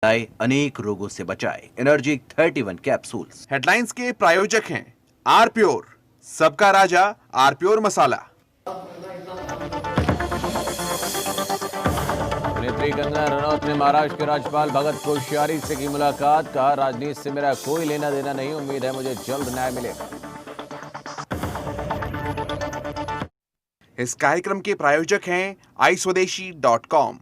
अनेक रोगों से बचाए। Energy 31 capsules. हेडलाइंस के प्रायोजक हैं आर प्योर, सबका राजा आर प्योर मसाला। अभिनेत्री कंगना रनौत ने महाराष्ट्र के राज्यपाल भगत कोश्यारी से की मुलाकात। कहा, राजनीति से मेरा कोई लेना देना नहीं, उम्मीद है मुझे जल्द न्याय मिलेगा। इस कार्यक्रम के प्रायोजक हैं iSwadeshi.com।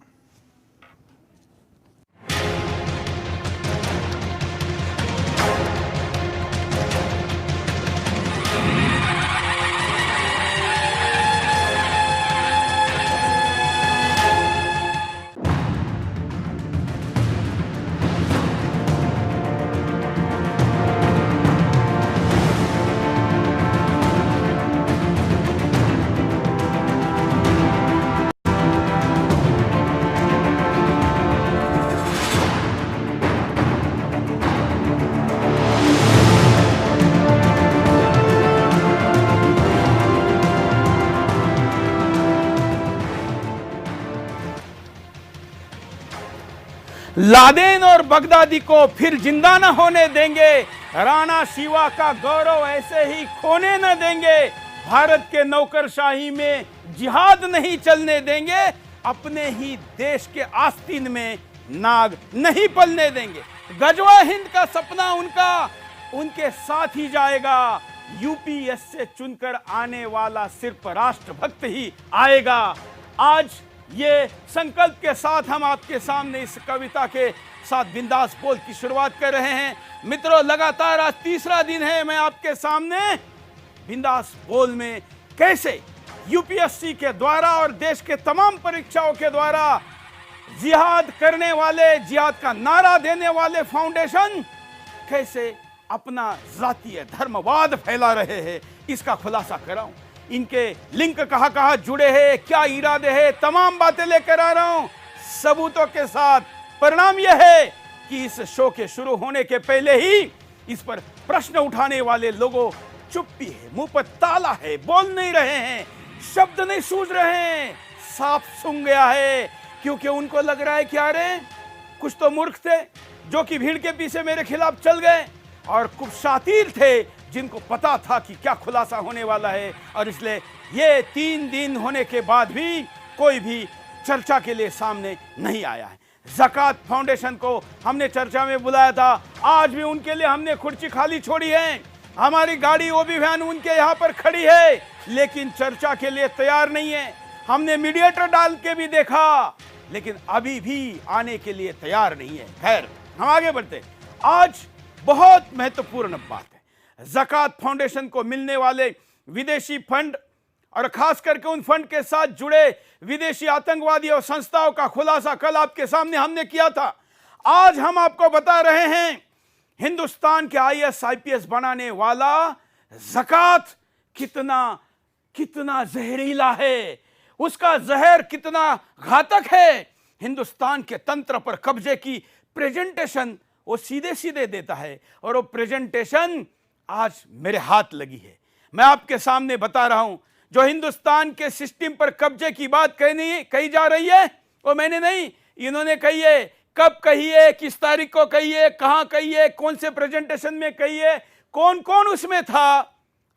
लादेन और बगदादी को फिर जिंदा न होने देंगे। राणा शिवा का गौरव ऐसे ही खोने न देंगे। भारत के नौकरशाही में जिहाद नहीं चलने देंगे। अपने ही देश के आस्तीन में नाग नहीं पलने देंगे। गजवा हिंद का सपना उनके साथ ही जाएगा। यूपीएस से चुनकर आने वाला सिर्फ राष्ट्रभक्त ही आएगा। आज ये संकल्प के साथ हम आपके सामने इस कविता के साथ बिंदास बोल की शुरुआत कर रहे हैं। मित्रों, लगातार आज तीसरा दिन है मैं आपके सामने बिंदास बोल में कैसे यूपीएससी के द्वारा और देश के तमाम परीक्षाओं के द्वारा जिहाद करने वाले, जिहाद का नारा देने वाले फाउंडेशन कैसे अपना जातीय धर्मवाद फैला रहे हैं, इसका खुलासा कराऊं। इनके लिंक कहां जुड़े हैं, क्या इरादे हैं, तमाम बातें लेकर आ रहा हूं सबूतों के साथ। परिणाम यह है कि इस शो के शुरू होने के पहले ही इस पर प्रश्न उठाने वाले लोगों चुप्पी है, मुंह पर ताला है, बोल नहीं रहे हैं, शब्द नहीं सूझ रहे हैं, साफ सुन गया है। क्योंकि उनको लग रहा है कि अरे कुछ तो मूर्ख थे जो कि भीड़ के पीछे मेरे खिलाफ चल गए, और कुछ शातिर थे जिनको पता था कि क्या खुलासा होने वाला है। और इसलिए ये 3 दिन होने के बाद भी कोई भी चर्चा के लिए सामने नहीं आया है। ज़कात फाउंडेशन को हमने चर्चा में बुलाया था, आज भी उनके लिए हमने कुर्सी खाली छोड़ी है। हमारी गाड़ी ओबी वैन उनके यहाँ पर खड़ी है, लेकिन चर्चा के लिए तैयार नहीं है। हमने मीडिएटर डाल के भी देखा, लेकिन अभी भी आने के लिए तैयार नहीं है। खैर, हम आगे बढ़ते। आज बहुत महत्वपूर्ण बात है, ज़कात फाउंडेशन को मिलने वाले विदेशी फंड और खास करके उन फंड के साथ जुड़े विदेशी आतंकवादी और संस्थाओं का खुलासा कल आपके सामने हमने किया था। आज हम आपको बता रहे हैं हिंदुस्तान के आईएएस आईपीएस बनाने वाला ज़कात कितना जहरीला है, उसका जहर कितना घातक है। हिंदुस्तान के तंत्र पर कब्जे की प्रेजेंटेशन वो सीधे सीधे देता है, और वो प्रेजेंटेशन आज मेरे हाथ लगी है। मैं आपके सामने बता रहा हूं, जो हिंदुस्तान के सिस्टम पर कब्जे की बात कही जा रही है, वो मैंने नहीं, इन्होंने कही है। कब कही है, किस तारीख को कही है, कहां कही है, कौन से प्रेजेंटेशन में कही है, कौन कौन उसमें था,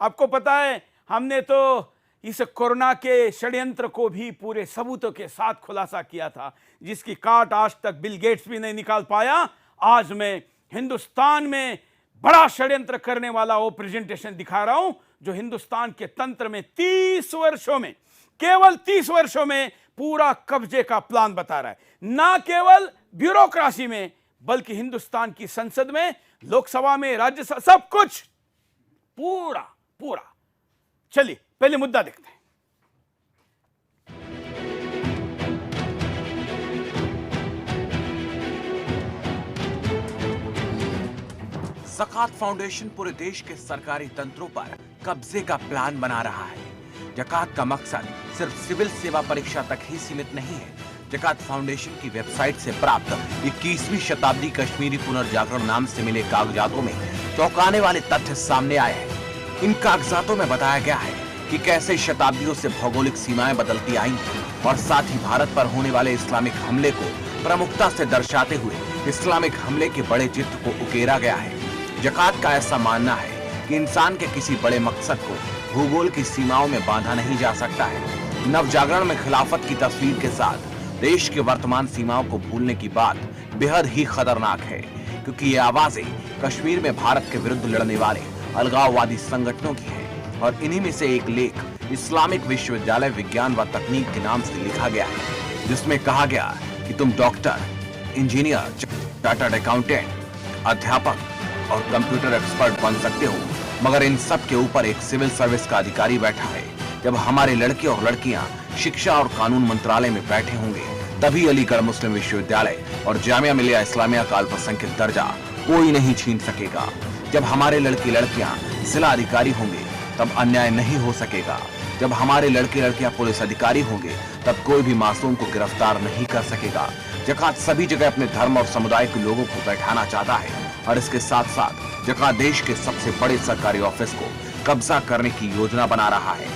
आपको पता है। हमने तो इस कोरोना के षड्यंत्र को भी पूरे सबूतों के साथ खुलासा किया था, जिसकी काट आज तक बिल गेट्स भी नहीं निकाल पाया। आज मैं हिंदुस्तान में बड़ा षड्यंत्र करने वाला वो प्रेजेंटेशन दिखा रहा हूं, जो हिंदुस्तान के तंत्र में 30 वर्षों में, केवल 30 वर्षों में पूरा कब्जे का प्लान बता रहा है। ना केवल ब्यूरोक्रेसी में, बल्कि हिंदुस्तान की संसद में, लोकसभा में, राज्यसभा, सब कुछ पूरा। चलिए पहले मुद्दा देखते हैं। ज़कात फाउंडेशन पूरे देश के सरकारी तंत्रों पर कब्जे का प्लान बना रहा है। ज़कात का मकसद सिर्फ सिविल सेवा परीक्षा तक ही सीमित नहीं है। ज़कात फाउंडेशन की वेबसाइट से प्राप्त 21वीं शताब्दी कश्मीरी पुनर्जागरण नाम से मिले कागजातों में चौंकाने वाले तथ्य सामने आए हैं। इन कागजातों में बताया गया है कि कैसे शताब्दियों से भौगोलिक सीमाएं बदलती आई और साथ ही भारत पर होने वाले इस्लामिक हमले को प्रमुखता से दर्शाते हुए इस्लामिक हमले के बड़े चित्र को उकेरा गया है। जकात का ऐसा मानना है कि इंसान के किसी बड़े मकसद को भूगोल की सीमाओं में बांधा नहीं जा सकता है। नवजागरण में खिलाफत की तस्वीर के साथ देश के वर्तमान सीमाओं को भूलने की बात बेहद ही खतरनाक है, क्योंकि ये आवाजें कश्मीर में भारत के विरुद्ध लड़ने वाले अलगाववादी संगठनों की है। और इन्हीं में से एक लेख इस्लामिक विश्वविद्यालय विज्ञान व तकनीक के नाम से लिखा गया है, जिसमें कहा गया कि तुम डॉक्टर, इंजीनियर, चार्टर्ड अकाउंटेंट, अध्यापक और कंप्यूटर एक्सपर्ट बन सकते हो, मगर इन सब के ऊपर एक सिविल सर्विस का अधिकारी बैठा है। जब हमारे लड़के और लड़कियां शिक्षा और कानून मंत्रालय में बैठे होंगे, तभी अलीगढ़ मुस्लिम विश्वविद्यालय और जामिया मिलिया इस्लामिया का अल्पसंख्यक दर्जा कोई नहीं छीन सकेगा। जब हमारे लड़के लड़कियां जिला अधिकारी होंगे, तब अन्याय नहीं हो सकेगा। जब हमारे लड़के लड़कियां पुलिस अधिकारी होंगे, तब कोई भी मासूम को गिरफ्तार नहीं कर सकेगा। जकात सभी जगह अपने धर्म और समुदाय के लोगों को बैठाना चाहता है, और इसके साथ साथ जकात देश के सबसे बड़े सरकारी ऑफिस को कब्जा करने की योजना बना रहा है।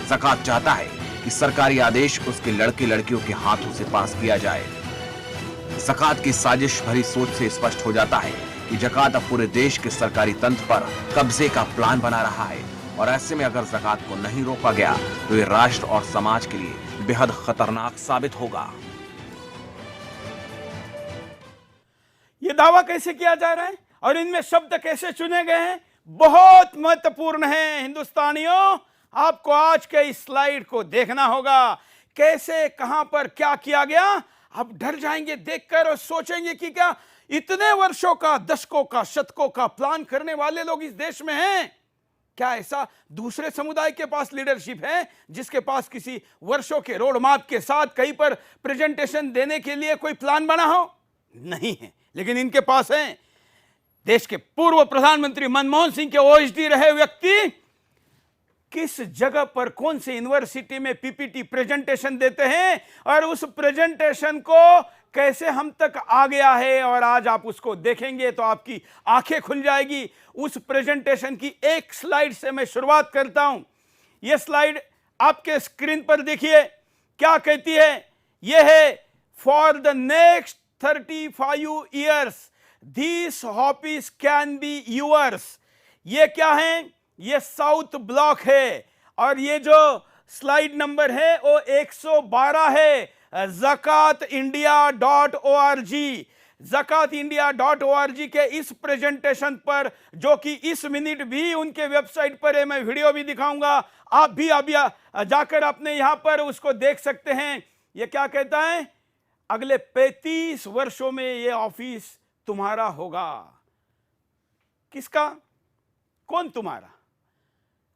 जकात चाहता है कि सरकारी आदेश उसके लड़के लड़कियों के हाथों से पास किया जाए। जकात की साजिश भरी सोच से स्पष्ट हो जाता है कि जकात अब पूरे देश के सरकारी तंत्र पर कब्जे का प्लान बना रहा है, और ऐसे में अगर जकात को नहीं रोका गया तो ये राष्ट्र और समाज के लिए बेहद खतरनाक साबित होगा। ये दावा कैसे किया जा रहा है और इनमें शब्द कैसे चुने गए हैं, बहुत महत्वपूर्ण है। हिंदुस्तानियों, आपको आज के इस स्लाइड को देखना होगा। कैसे, कहां पर क्या किया गया, आप डर जाएंगे देखकर और सोचेंगे कि क्या इतने वर्षों का, दशकों का, शतकों का प्लान करने वाले लोग इस देश में हैं? क्या ऐसा दूसरे समुदाय के पास लीडरशिप है जिसके पास किसी वर्षों के रोड मैप के साथ कहीं पर प्रेजेंटेशन देने के लिए कोई प्लान बना हो? नहीं है, लेकिन इनके पास है। देश के पूर्व प्रधानमंत्री मनमोहन सिंह के ओएसडी रहे व्यक्ति किस जगह पर, कौन सी यूनिवर्सिटी में पीपीटी प्रेजेंटेशन देते हैं और उस प्रेजेंटेशन को कैसे हम तक आ गया है, और आज आप उसको देखेंगे तो आपकी आंखें खुल जाएगी। उस प्रेजेंटेशन की एक स्लाइड से मैं शुरुआत करता हूं। यह स्लाइड आपके स्क्रीन पर देखिए, क्या कहती है। यह है, for the next 35 years these hobbies can be yours। ये क्या है, ये साउथ ब्लॉक है, और ये जो स्लाइड नंबर है वो 112 है। zakatindia.org, zakatindia.org के इस प्रेजेंटेशन पर, जो कि इस मिनट भी उनके वेबसाइट पर है, मैं वीडियो भी दिखाऊंगा, आप भी अभी जाकर अपने यहां पर उसको देख सकते हैं। ये क्या कहता है, अगले 35 वर्षों में ये ऑफिस तुम्हारा होगा। किसका? कौन तुम्हारा?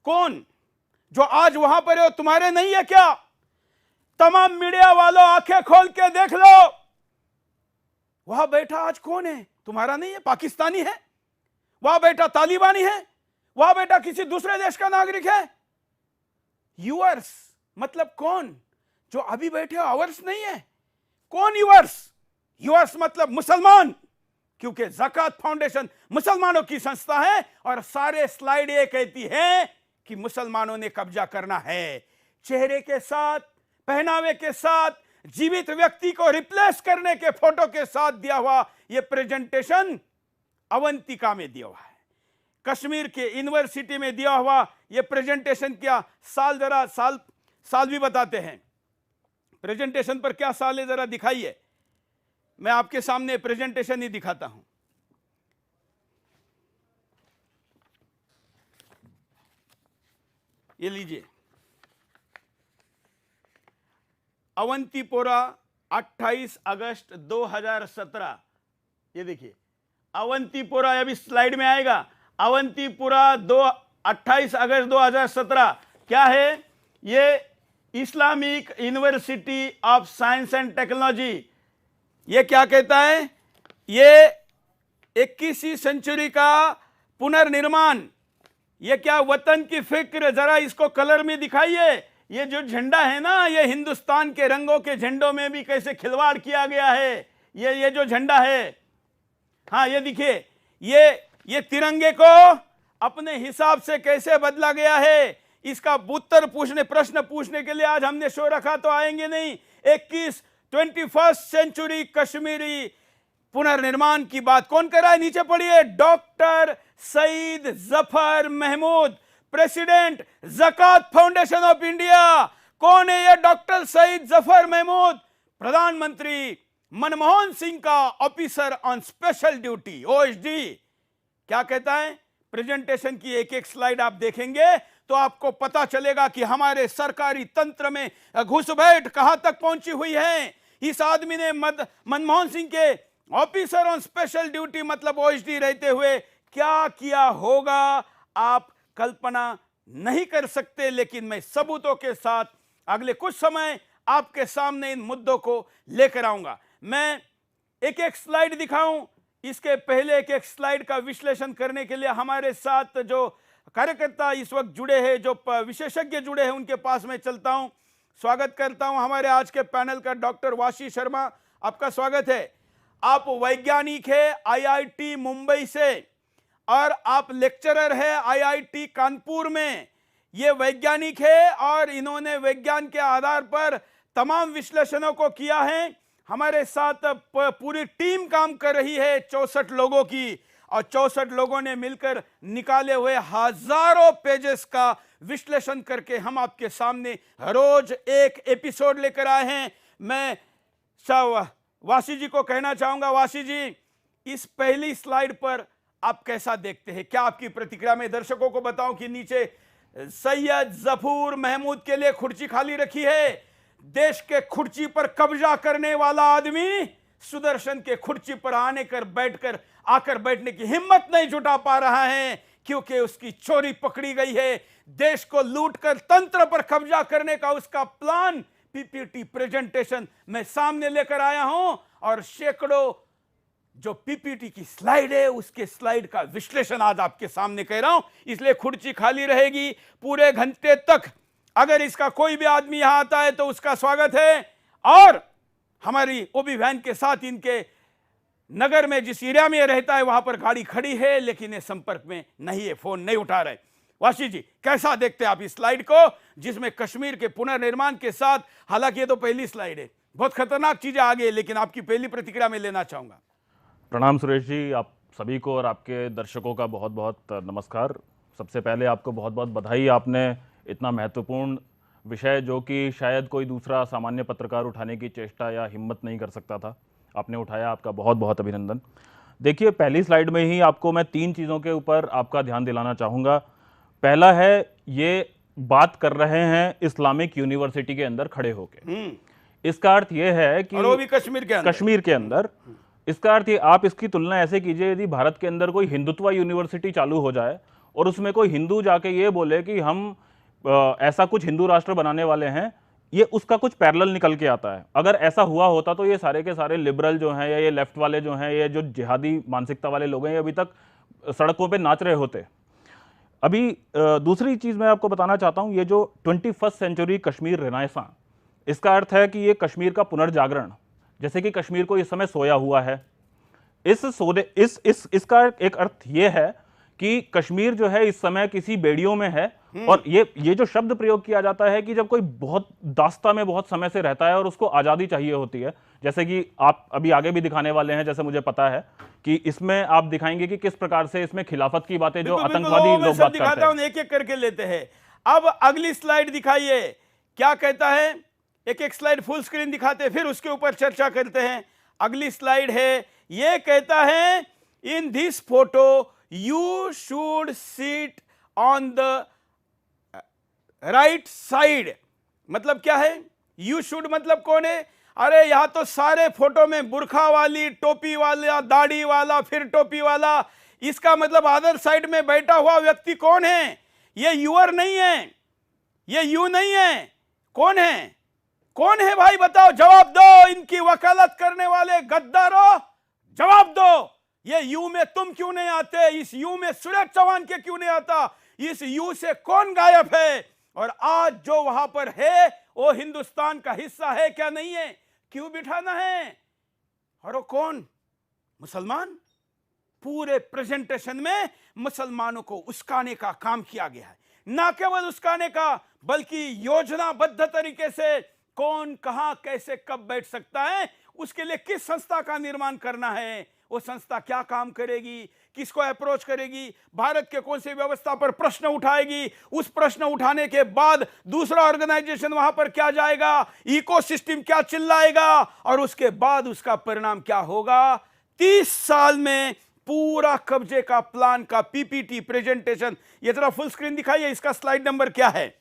कौन? जो आज वहां पर है तुम्हारे नहीं है क्या? तमाम मीडिया वालों, आंखें खोल के देख लो, वहां बैठा आज कौन है? तुम्हारा नहीं है, पाकिस्तानी है। वहां बैठा तालिबानी है, वहां बैठा किसी दूसरे देश का नागरिक है। यूअर्स मतलब कौन? जो अभी बैठे हो, आवर्स नहीं है। कौन यूअर्स? यूअर्स मतलब मुसलमान, क्योंकि ज़कात फाउंडेशन मुसलमानों की संस्था है, और सारे स्लाइड ये कहती है कि मुसलमानों ने कब्जा करना है। चेहरे के साथ, पहनावे के साथ, जीवित व्यक्ति को रिप्लेस करने के फोटो के साथ दिया हुआ यह प्रेजेंटेशन अवंतिका में दिया हुआ है, कश्मीर के यूनिवर्सिटी में दिया हुआ यह प्रेजेंटेशन। क्या साल, जरा साल भी बताते हैं। प्रेजेंटेशन पर क्या साल है जरा दिखाइए। मैं आपके सामने प्रेजेंटेशन ही दिखाता हूं। ये लीजिए, अवंतीपोरा 28 अगस्त 2017। ये देखिए अवंतीपोरा, अभी स्लाइड में आएगा। अवंतीपोरा 28 अगस्त 2017 क्या है? ये Islamic university of science and technology. ये क्या कहता है? ये 21वीं सेंचुरी का पुनर्निर्माण। ये क्या, वतन की फिक्र। जरा इसको कलर में दिखाइए। ये जो झंडा है ना, ये हिंदुस्तान के रंगों के झंडों में भी कैसे खिलवाड़ किया गया है। ये जो झंडा है, हाँ ये देखिए, ये तिरंगे को अपने हिसाब से कैसे बदला गया है। इसका उत्तर प्रश्न पूछने के लिए आज हमने शो रखा, तो आएंगे नहीं। 21वीं सेंचुरी कश्मीरी पुनर्निर्माण की बात कौन कर रहा है? नीचे पढ़िए, doctor Saeed Zafar Mahmood, president Zakat foundation of India. कौन है यह डॉक्टर सईद जफर महमूद? प्रधानमंत्री मनमोहन सिंह का officer on special duty, OSD. क्या कहता है? प्रेजेंटेशन की एक एक स्लाइड आप देखेंगे तो आपको पता चलेगा कि हमारे सरकारी तंत्र में घुसपैठ कहां तक पहुंची हुई है। इस आदमी ने मनमोहन सिंह के ऑफिसर ऑन स्पेशल ड्यूटी मतलब ओएसडी रहते हुए क्या किया होगा आप कल्पना नहीं कर सकते। लेकिन मैं सबूतों के साथ अगले कुछ समय आपके सामने इन मुद्दों को लेकर आऊंगा। मैं एक एक स्लाइड दिखाऊं, इसके पहले एक एक स्लाइड का विश्लेषण करने के लिए हमारे साथ जो कार्यकर्ता इस वक्त जुड़े हैं, जो विशेषज्ञ जुड़े हैं, उनके पास में चलता हूं। स्वागत करता हूं हमारे आज के पैनल का डॉक्टर वाशी शर्मा, आपका स्वागत है। आप वैज्ञानिक है आईआईटी मुंबई से और आप लेक्चरर है आईआईटी कानपुर में। ये वैज्ञानिक है और इन्होंने विज्ञान के आधार पर तमाम विश्लेषणों को किया है। हमारे साथ पूरी टीम काम कर रही है 64 लोगों की, और 64 लोगों ने मिलकर निकाले हुए हजारों पेजेस का विश्लेषण करके हम आपके सामने रोज एक एपिसोड लेकर आए हैं। मैं वाशी जी को कहना चाहूंगा, वाशी जी इस पहली स्लाइड पर आप कैसा देखते हैं? क्या आपकी प्रतिक्रिया? में दर्शकों को बताऊं कि नीचे सैयद जफूर महमूद के लिए कुर्सी खाली रखी है। देश के कुर्सी पर कब्जा करने वाला आदमी सुदर्शन के कुर्सी पर आकर बैठने की हिम्मत नहीं जुटा पा रहा है क्योंकि उसकी चोरी पकड़ी गई है। देश को लूटकर तंत्र पर कब्जा करने का उसका प्लान, पीपीटी प्रेजेंटेशन मैं सामने लेकर आया हूं और सैकड़ों जो पीपीटी की स्लाइड है उसके स्लाइड का विश्लेषण आज आपके सामने कह रहा हूं। इसलिए कुर्सी खाली रहेगी पूरे घंटे तक। अगर इसका कोई भी आदमी यहां आता है तो उसका स्वागत है। और हमारी ओबी वैन के साथ इनके नगर में जिस एरिया में रहता है वहां पर गाड़ी खड़ी है, लेकिन ये संपर्क में नहीं है, फोन नहीं उठा रहे। वाशी जी कैसा देखते हैं आप इस स्लाइड को, जिसमें कश्मीर के पुनर्निर्माण के साथ, हालांकि ये तो पहली स्लाइड है, बहुत खतरनाक चीजें आ गई, लेकिन आपकी पहली प्रतिक्रिया में लेना चाहूंगा। प्रणाम सुरेश जी, आप सभी को और आपके दर्शकों का बहुत बहुत नमस्कार। सबसे पहले आपको बहुत बहुत बधाई, आपने इतना महत्वपूर्ण विषय जो कि शायद कोई दूसरा सामान्य पत्रकार उठाने की चेष्टा या हिम्मत नहीं कर सकता था, आपने उठाया, आपका बहुत बहुत अभिनंदन। देखिए पहली स्लाइड में ही आपको मैं 3 चीज़ों के ऊपर आपका ध्यान दिलाना चाहूँगा। पहला है, ये बात कर रहे हैं इस्लामिक यूनिवर्सिटी के अंदर खड़े होके। इसका अर्थ ये है कि वो भी कश्मीर के अंदर। इसका अर्थ ये, आप इसकी तुलना ऐसे कीजिए, यदि भारत के अंदर कोई हिंदुत्व यूनिवर्सिटी चालू हो जाए और उसमें कोई हिंदू जाके ये बोले कि हम ऐसा कुछ हिंदू राष्ट्र बनाने वाले हैं, ये उसका कुछ पैरेलल निकल के आता है। अगर ऐसा हुआ होता तो ये सारे के सारे लिबरल जो हैं या ये लेफ्ट वाले जो हैं, ये जो जिहादी मानसिकता वाले लोग हैं, ये अभी तक सड़कों पे नाच रहे होते। अभी दूसरी चीज़ मैं आपको बताना चाहता हूँ, ये जो 21st सेंचुरी कश्मीर रेनेसां, इसका अर्थ है कि ये कश्मीर का पुनर्जागरण, जैसे कि कश्मीर को इस समय सोया हुआ है। इसका एक अर्थ ये है कि कश्मीर जो है इस समय किसी बेड़ियों में है। और ये जो शब्द प्रयोग किया जाता है कि जब कोई बहुत दास्ता में बहुत समय से रहता है और उसको आज़ादी चाहिए होती है, जैसे कि आप अभी आगे भी दिखाने वाले हैं, जैसे मुझे पता है कि इसमें आप दिखाएंगे कि किस प्रकार से इसमें खिलाफत की बातें जो आतंकवादी लोग बात करते हैं, एक एक करके लेते हैं। अब अगली स्लाइड दिखाइए, क्या कहता है? एक एक स्लाइड फुल स्क्रीन दिखाते हैं, फिर उसके ऊपर चर्चा करते हैं। अगली स्लाइड है, ये कहता है in this photo you should sit on the right side. मतलब क्या है? यू शुड मतलब कौन है? अरे यहां तो सारे फोटो में बुरखा वाली, टोपी वाला, दाढ़ी वाला, फिर टोपी वाला, इसका मतलब अदर साइड में बैठा हुआ व्यक्ति कौन है? ये यूअर नहीं है, ये यू नहीं है। कौन है? कौन है भाई बताओ, जवाब दो। इनकी वकालत करने वाले गद्दारों, जवाब दो। ये यू में तुम क्यों नहीं आते? इस यू में सूरज चौहान के क्यों नहीं आता? इस यू से कौन गायब है? और आज जो वहां पर है वो हिंदुस्तान का हिस्सा है क्या नहीं है? क्यों बिठाना है? और वो कौन? मुसलमान। पूरे प्रेजेंटेशन में मुसलमानों को उस्काने का काम किया गया है। ना केवल उस्काने का, बल्कि योजनाबद्ध तरीके से कौन कहां कैसे कब बैठ सकता है उसके लिए किस संस्था का निर्माण करना है, वो संस्था क्या काम करेगी, किसको अप्रोच करेगी, भारत के कौन सी व्यवस्था पर प्रश्न उठाएगी, उस प्रश्न उठाने के बाद दूसरा ऑर्गेनाइजेशन वहां पर क्या जाएगा, इकोसिस्टम क्या चिल्लाएगा और उसके बाद उसका परिणाम क्या होगा। 30 साल में पूरा कब्जे का प्लान का पीपीटी प्रेजेंटेशन, ये जरा फुल स्क्रीन दिखाइए, इसका स्लाइड नंबर क्या है,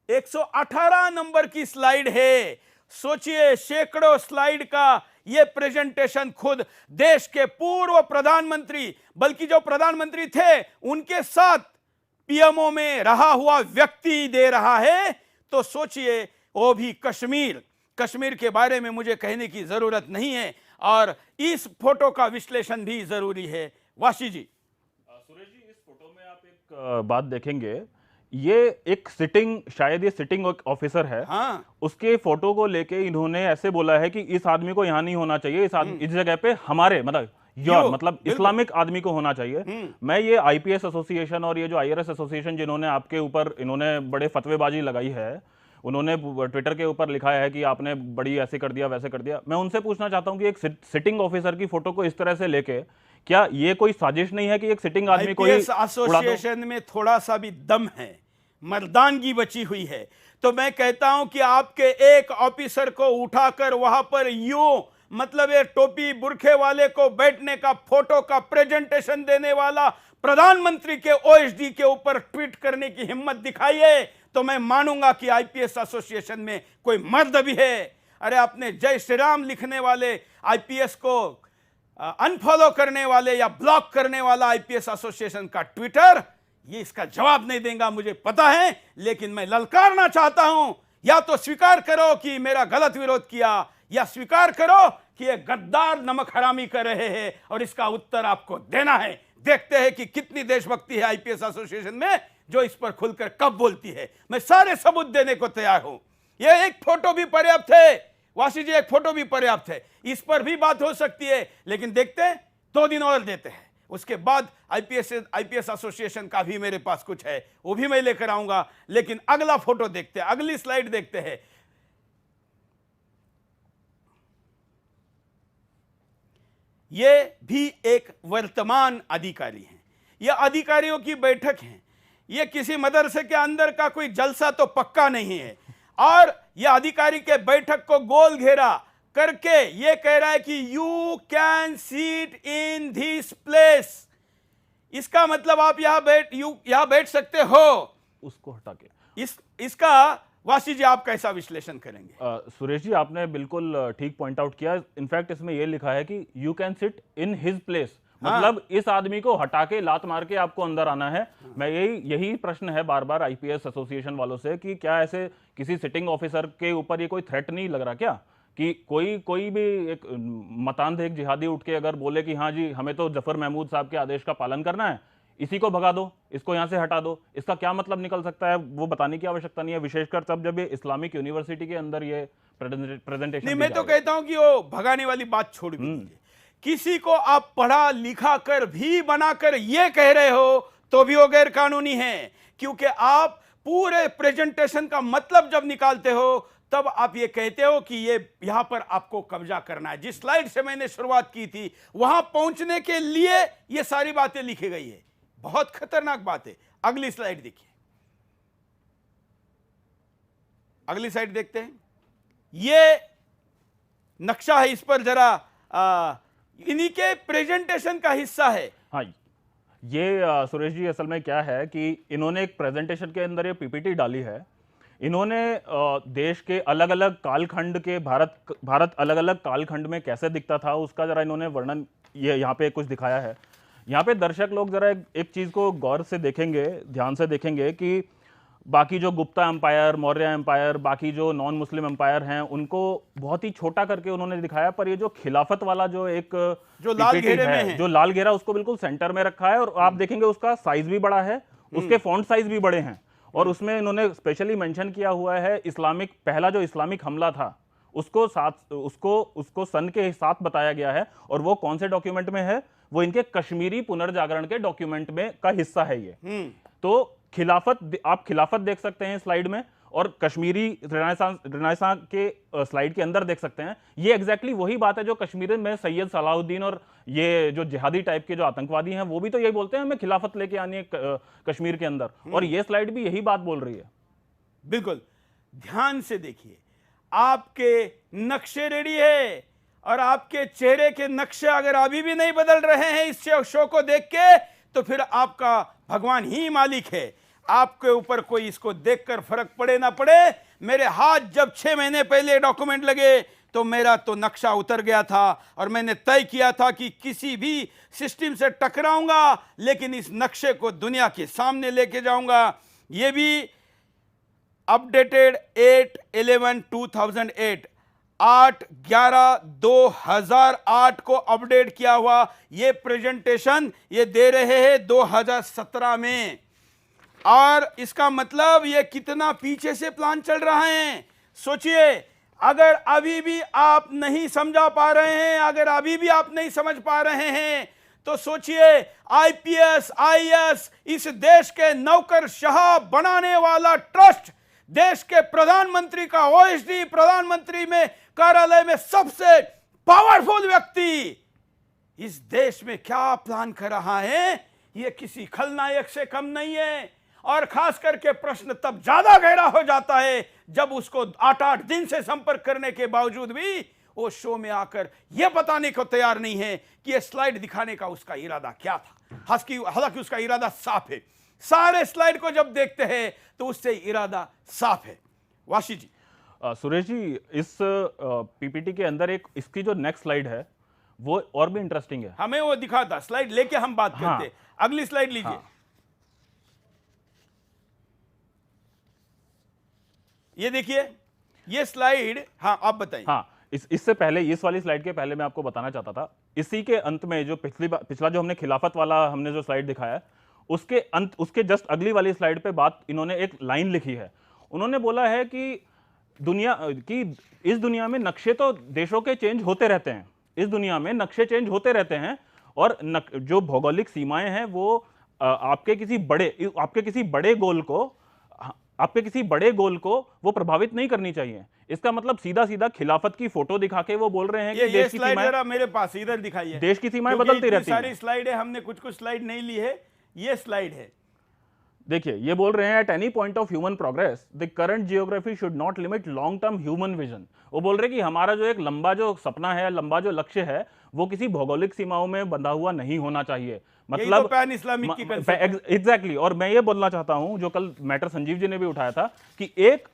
118 नंबर की स्लाइड है। सोचिए, सैकड़ों स्लाइड का यह प्रेजेंटेशन खुद देश के पूर्व प्रधानमंत्री, बल्कि जो प्रधानमंत्री थे उनके साथ पीएमओ में रहा हुआ व्यक्ति दे रहा है। तो सोचिए, वो भी कश्मीर के बारे में मुझे कहने की जरूरत नहीं है, और इस फोटो का विश्लेषण भी जरूरी है। वाशी जी। सुरेश जी, इस फोटो में आप एक बात देखेंगे, ये एक शायद ये सिटिंग ऑफिसर है। हाँ। उसके फोटो को लेके इन्होंने ऐसे बोला है कि इस आदमी को यहां नहीं होना चाहिए, इस जगह पे हमारे मतलब इस्लामिक आदमी को होना चाहिए। मैं ये आईपीएस एसोसिएशन और ये जो आईआरएस एसोसिएशन जिन्होंने आपके ऊपर इन्होंने बड़े फतवेबाजी लगाई है, उन्होंने ट्विटर के ऊपर लिखा है कि आपने बड़ी ऐसे कर दिया वैसे कर दिया, मैं उनसे पूछना चाहता हूं कि एक सिटिंग ऑफिसर की फोटो को इस तरह से लेके क्या ये कोई साजिश नहीं है कि एक सिटिंग आदमी को एसोसिएशन में थोड़ा सा भी दम है, मर्दानगी बची हुई है, तो मैं कहता हूं कि आपके एक ऑफिसर को उठाकर वहां पर यूं, मतलब ये टोपी बुरखे वाले को बैठने का फोटो का प्रेजेंटेशन देने वाला प्रधानमंत्री के ओएसडी के ऊपर ट्वीट करने की हिम्मत दिखाइए, तो मैं मानूंगा कि आईपीएस एसोसिएशन में कोई मर्द भी है। अरे, अपने जय श्री राम लिखने वाले आईपीएस को अनफॉलो करने वाले या ब्लॉक करने वाला आईपीएस एसोसिएशन का ट्विटर ये इसका जवाब नहीं देगा, मुझे पता है, लेकिन मैं ललकारना चाहता हूं, या तो स्वीकार करो कि मेरा गलत विरोध किया, या स्वीकार करो कि ये गद्दार नमक हरामी कर रहे हैं, और इसका उत्तर आपको देना है। देखते हैं कि कितनी देशभक्ति है आईपीएस एसोसिएशन में जो इस पर खुलकर कब बोलती है। मैं सारे सबूत देने को तैयार हूं। यह एक फोटो भी पर्याप्त है, वाशी जी, एक फोटो भी पर्याप्त है, इस पर भी बात हो सकती है, लेकिन देखते हैं, 2 दिन और देते हैं, उसके बाद आईपीएस एसोसिएशन का भी मेरे पास कुछ है, वो भी मैं लेकर आऊंगा। लेकिन अगला फोटो देखते हैं, अगली स्लाइड देखते हैं। ये भी एक वर्तमान अधिकारी हैं, यह अधिकारियों की बैठक है, यह किसी मदरसे के अंदर का कोई जलसा तो पक्का नहीं है, और यह अधिकारी के बैठक को गोल घेरा करके ये कह रहा है कि you can seat in this place. इसका मतलब आप यहां बैठ सकते हो, उसको हटा के इसका वासी जी आप कैसा विश्लेषण करेंगे? सुरेश जी, आपने बिल्कुल ठीक पॉइंट आउट किया। इनफैक्ट इसमें यह लिखा है कि you can sit in his place, मतलब इस आदमी को हटा के लात मार के आपको अंदर आना है। मैं यही प्रश्न है बार बार आईपीएस एसोसिएशन वालों से कि क्या ऐसे किसी सिटिंग ऑफिसर के ऊपर ये कोई थ्रेट नहीं लग रहा क्या, कि कोई भी एक मतांध एक जिहादी उठ के अगर बोले कि हाँ जी हमें तो जफर महमूद साहब के आदेश का पालन करना है, इसी को भगा दो, इसको यहां से हटा दो, इसका क्या मतलब निकल सकता है वो बताने की आवश्यकता नहीं है, विशेषकर तब जब ये इस्लामिक यूनिवर्सिटी के अंदर ये प्रेजेंटेशन। नहीं, मैं तो कहता हूं कि वो भगाने वाली बात छोड़ दीजिए। किसी को आप पढ़ा लिखा कर भी बनाकर ये कह रहे हो तो भी वो गैर कानूनी है, क्योंकि आप पूरे प्रेजेंटेशन का मतलब जब निकालते हो तब आप ये कहते हो कि ये यहां पर आपको कब्जा करना है। जिस स्लाइड से मैंने शुरुआत की थी वहां पहुंचने के लिए ये सारी बातें लिखी गई है। बहुत खतरनाक बात है। अगली स्लाइड देखिए, अगली स्लाइड देखते हैं। ये नक्शा है, इस पर जरा इन्हीं के प्रेजेंटेशन का हिस्सा है। हाँ, ये सुरेश जी असल में क्या है कि इन्होंने एक प्रेजेंटेशन के अंदर ये पीपीटी डाली है। इन्होंने देश के अलग अलग कालखंड के भारत अलग अलग कालखंड में कैसे दिखता था उसका जरा इन्होंने वर्णन ये यहाँ पे कुछ दिखाया है। यहाँ पे दर्शक लोग जरा एक चीज को गौर से देखेंगे, ध्यान से देखेंगे कि बाकी जो गुप्ता एम्पायर, मौर्य एम्पायर, बाकी जो नॉन मुस्लिम एम्पायर हैं उनको बहुत ही छोटा करके उन्होंने दिखाया, पर ये जो खिलाफत वाला जो एक जो लाल घेरे में है, जो लाल घेरा उसको बिल्कुल सेंटर में रखा है, और आप देखेंगे उसका साइज भी बड़ा है, उसके फॉन्ट साइज भी बड़े हैं, और उसमें इन्होंने स्पेशली मेंशन किया हुआ है इस्लामिक, पहला जो इस्लामिक हमला था उसको सन के साथ बताया गया है, और वो कौन से डॉक्यूमेंट में है, वो इनके कश्मीरी पुनर्जागरण के डॉक्यूमेंट में का हिस्सा है ये। तो खिलाफत, आप खिलाफत देख सकते हैं स्लाइड में, और कश्मीरी रेनेसां के स्लाइड के अंदर देख सकते हैं। ये एग्जैक्टली वही बात है जो कश्मीर में सैयद सलाहुद्दीन और ये जो जिहादी टाइप के जो आतंकवादी हैं वो भी तो यही बोलते हैं हमें खिलाफत लेके आनी है कश्मीर के अंदर, और ये स्लाइड भी यही बात बोल रही है। बिल्कुल ध्यान से देखिए, आपके नक्शे रेडी है और आपके चेहरे के नक्शे अगर अभी भी नहीं बदल रहे हैं इस शो को देख के, तो फिर आपका भगवान ही मालिक है। आपके ऊपर कोई इसको देखकर फर्क पड़े ना पड़े, मेरे हाथ जब 6 महीने पहले डॉक्यूमेंट लगे तो मेरा तो नक्शा उतर गया था और मैंने तय किया था कि किसी भी सिस्टम से टकराऊंगा लेकिन इस नक्शे को दुनिया के सामने लेके जाऊंगा। ये भी अपडेटेड 8/11/2008 8/11/2008 को अपडेट किया हुआ ये प्रेजेंटेशन ये दे रहे हैं 2017 में, और इसका मतलब ये कितना पीछे से प्लान चल रहा है। सोचिए, अगर अभी भी आप नहीं समझा पा रहे हैं, अगर अभी भी आप नहीं समझ पा रहे हैं, तो सोचिए आईपीएस आईएएस इस देश के नौकरशाह बनाने वाला ट्रस्ट, देश के प्रधानमंत्री का ओएसडी, प्रधानमंत्री में कार्यालय में सबसे पावरफुल व्यक्ति इस देश में क्या प्लान कर रहा है, यह किसी खलनायक से कम नहीं है। और खास करके प्रश्न तब ज्यादा गहरा हो जाता है जब उसको 8-8 दिन से संपर्क करने के बावजूद भी वो शो में आकर यह बताने को तैयार नहीं है कि यह स्लाइड दिखाने का उसका इरादा क्या था। हालांकि उसका इरादा साफ है, सारे स्लाइड को जब देखते हैं तो उससे इरादा साफ है। वाशी जी, सुरेश जी, इस पीपीटी के अंदर एक इसकी जो नेक्स्ट स्लाइड है वो और भी इंटरेस्टिंग है। हमें वो दिखा था, स्लाइड लेके हम बात करते हैं। अगली स्लाइड लीजिए। ये देखिए, ये स्लाइड, हाँ आप बताइए। इससे पहले, इस वाली स्लाइड के पहले मैं आपको बताना चाहता था, इसी के अंत में जो पिछला जो हमने खिलाफत वाला हमने जो स्लाइड दिखाया, उसके जस्ट अगली वाली स्लाइड पे बात इन्होंने एक लाइन लिखी है। उन्होंने बोला है कि इस दुनिया में नक्शे तो देशों के चेंज होते रहते हैं, इस दुनिया में नक्शे चेंज होते रहते हैं, और जो भौगोलिक सीमाएं हैं वो आपके किसी बड़े गोल को वो प्रभावित नहीं करनी चाहिए। इसका मतलब सीधा सीधा खिलाफत की फोटो दिखा के वो बोल रहे हैं कि देश की सीमाएं, मेरे पास इधर दिखाइए, देश की सीमाएं बदलती रहती हैं। सारी स्लाइड है, हमने कुछ स्लाइड नहीं ली है, ये स्लाइड है। देखिए, ये बोल रहे हैं, at any point of human progress the current geography should not limit long term human vision. वो बोल रहे हैं कि हमारा जो एक लंबा जो सपना है, लंबा जो लक्ष्य है, वो किसी भौगोलिक सीमाओं में बंधा हुआ नहीं होना चाहिए। मतलब पैन इस्लामिक की एग्जैक्टली। और मैं ये बोलना चाहता हूं, जो कल मैटर संजीव जी ने भी उठाया था, कि एक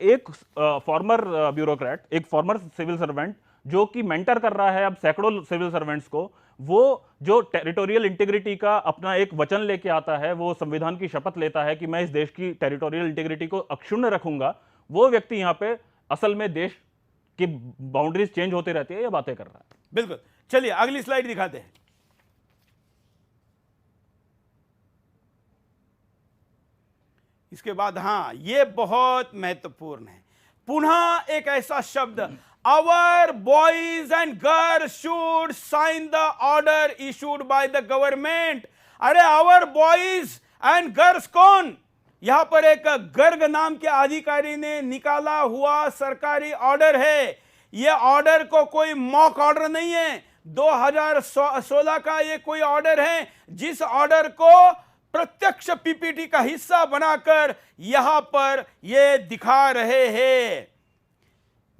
फॉर्मर ब्यूरोक्रेट, एक फॉर्मर सिविल सर्वेंट जो कि मेंटर कर रहा है अब सैकड़ों सिविल सर्वेंट्स को, वो जो टेरिटोरियल इंटीग्रिटी का अपना एक वचन लेके आता है, वो संविधान की शपथ लेता है कि मैं इस देश की टेरिटोरियल इंटीग्रिटी को अक्षुण्ण रखूंगा, वो व्यक्ति यहां पे असल में देश की बाउंड्रीज चेंज होती रहती है, ये बातें कर रहा है। बिल्कुल। चलिए अगली स्लाइड दिखाते हैं। इसके बाद, हाँ, ये बहुत महत्वपूर्ण है। पुनः एक ऐसा शब्द, our boys and girls should sign the order issued by the government. अरे आवर बॉयज एंड गर्ल्स कौन? यहां पर एक गर्ग नाम के अधिकारी ने निकाला हुआ सरकारी ऑर्डर है। यह ऑर्डर को कोई मॉक ऑर्डर नहीं है, 2016 का ये कोई ऑर्डर है, जिस ऑर्डर को प्रत्यक्ष पीपीटी का हिस्सा बनाकर यहां पर ये दिखा रहे हैं।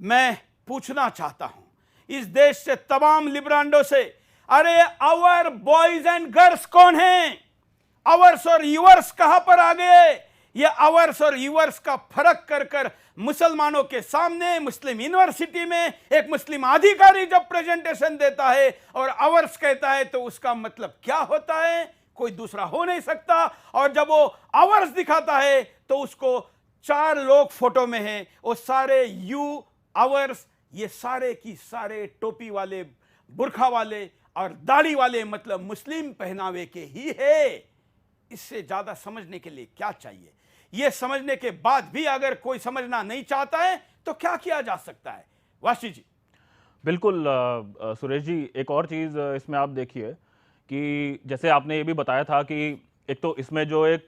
मैं पूछना चाहता हूं इस देश से, तमाम लिब्रांडो से, अरे आवर बॉयज एंड गर्ल्स कौन हैं? आवर्स और यूवर्स कहां पर आ गए? ये आवर्स और यूवर्स का फर्क कर कर मुसलमानों के सामने मुस्लिम यूनिवर्सिटी में एक मुस्लिम अधिकारी जब प्रेजेंटेशन देता है और आवर्स कहता है, तो उसका मतलब क्या होता है? कोई दूसरा हो नहीं सकता। और जब वो आवर्स दिखाता है तो उसको 4 लोग फोटो में हैं, वो सारे यू आवर्स, ये सारे की सारे टोपी वाले, बुरखा वाले और दाढ़ी वाले, मतलब मुस्लिम पहनावे के ही है। इससे ज्यादा समझने के लिए क्या चाहिए? यह समझने के बाद भी अगर कोई समझना नहीं चाहता है तो क्या किया जा सकता है? वाशी जी। बिल्कुल सुरेश जी, एक और चीज इसमें आप देखिए कि जैसे आपने ये भी बताया था कि एक तो इसमें जो एक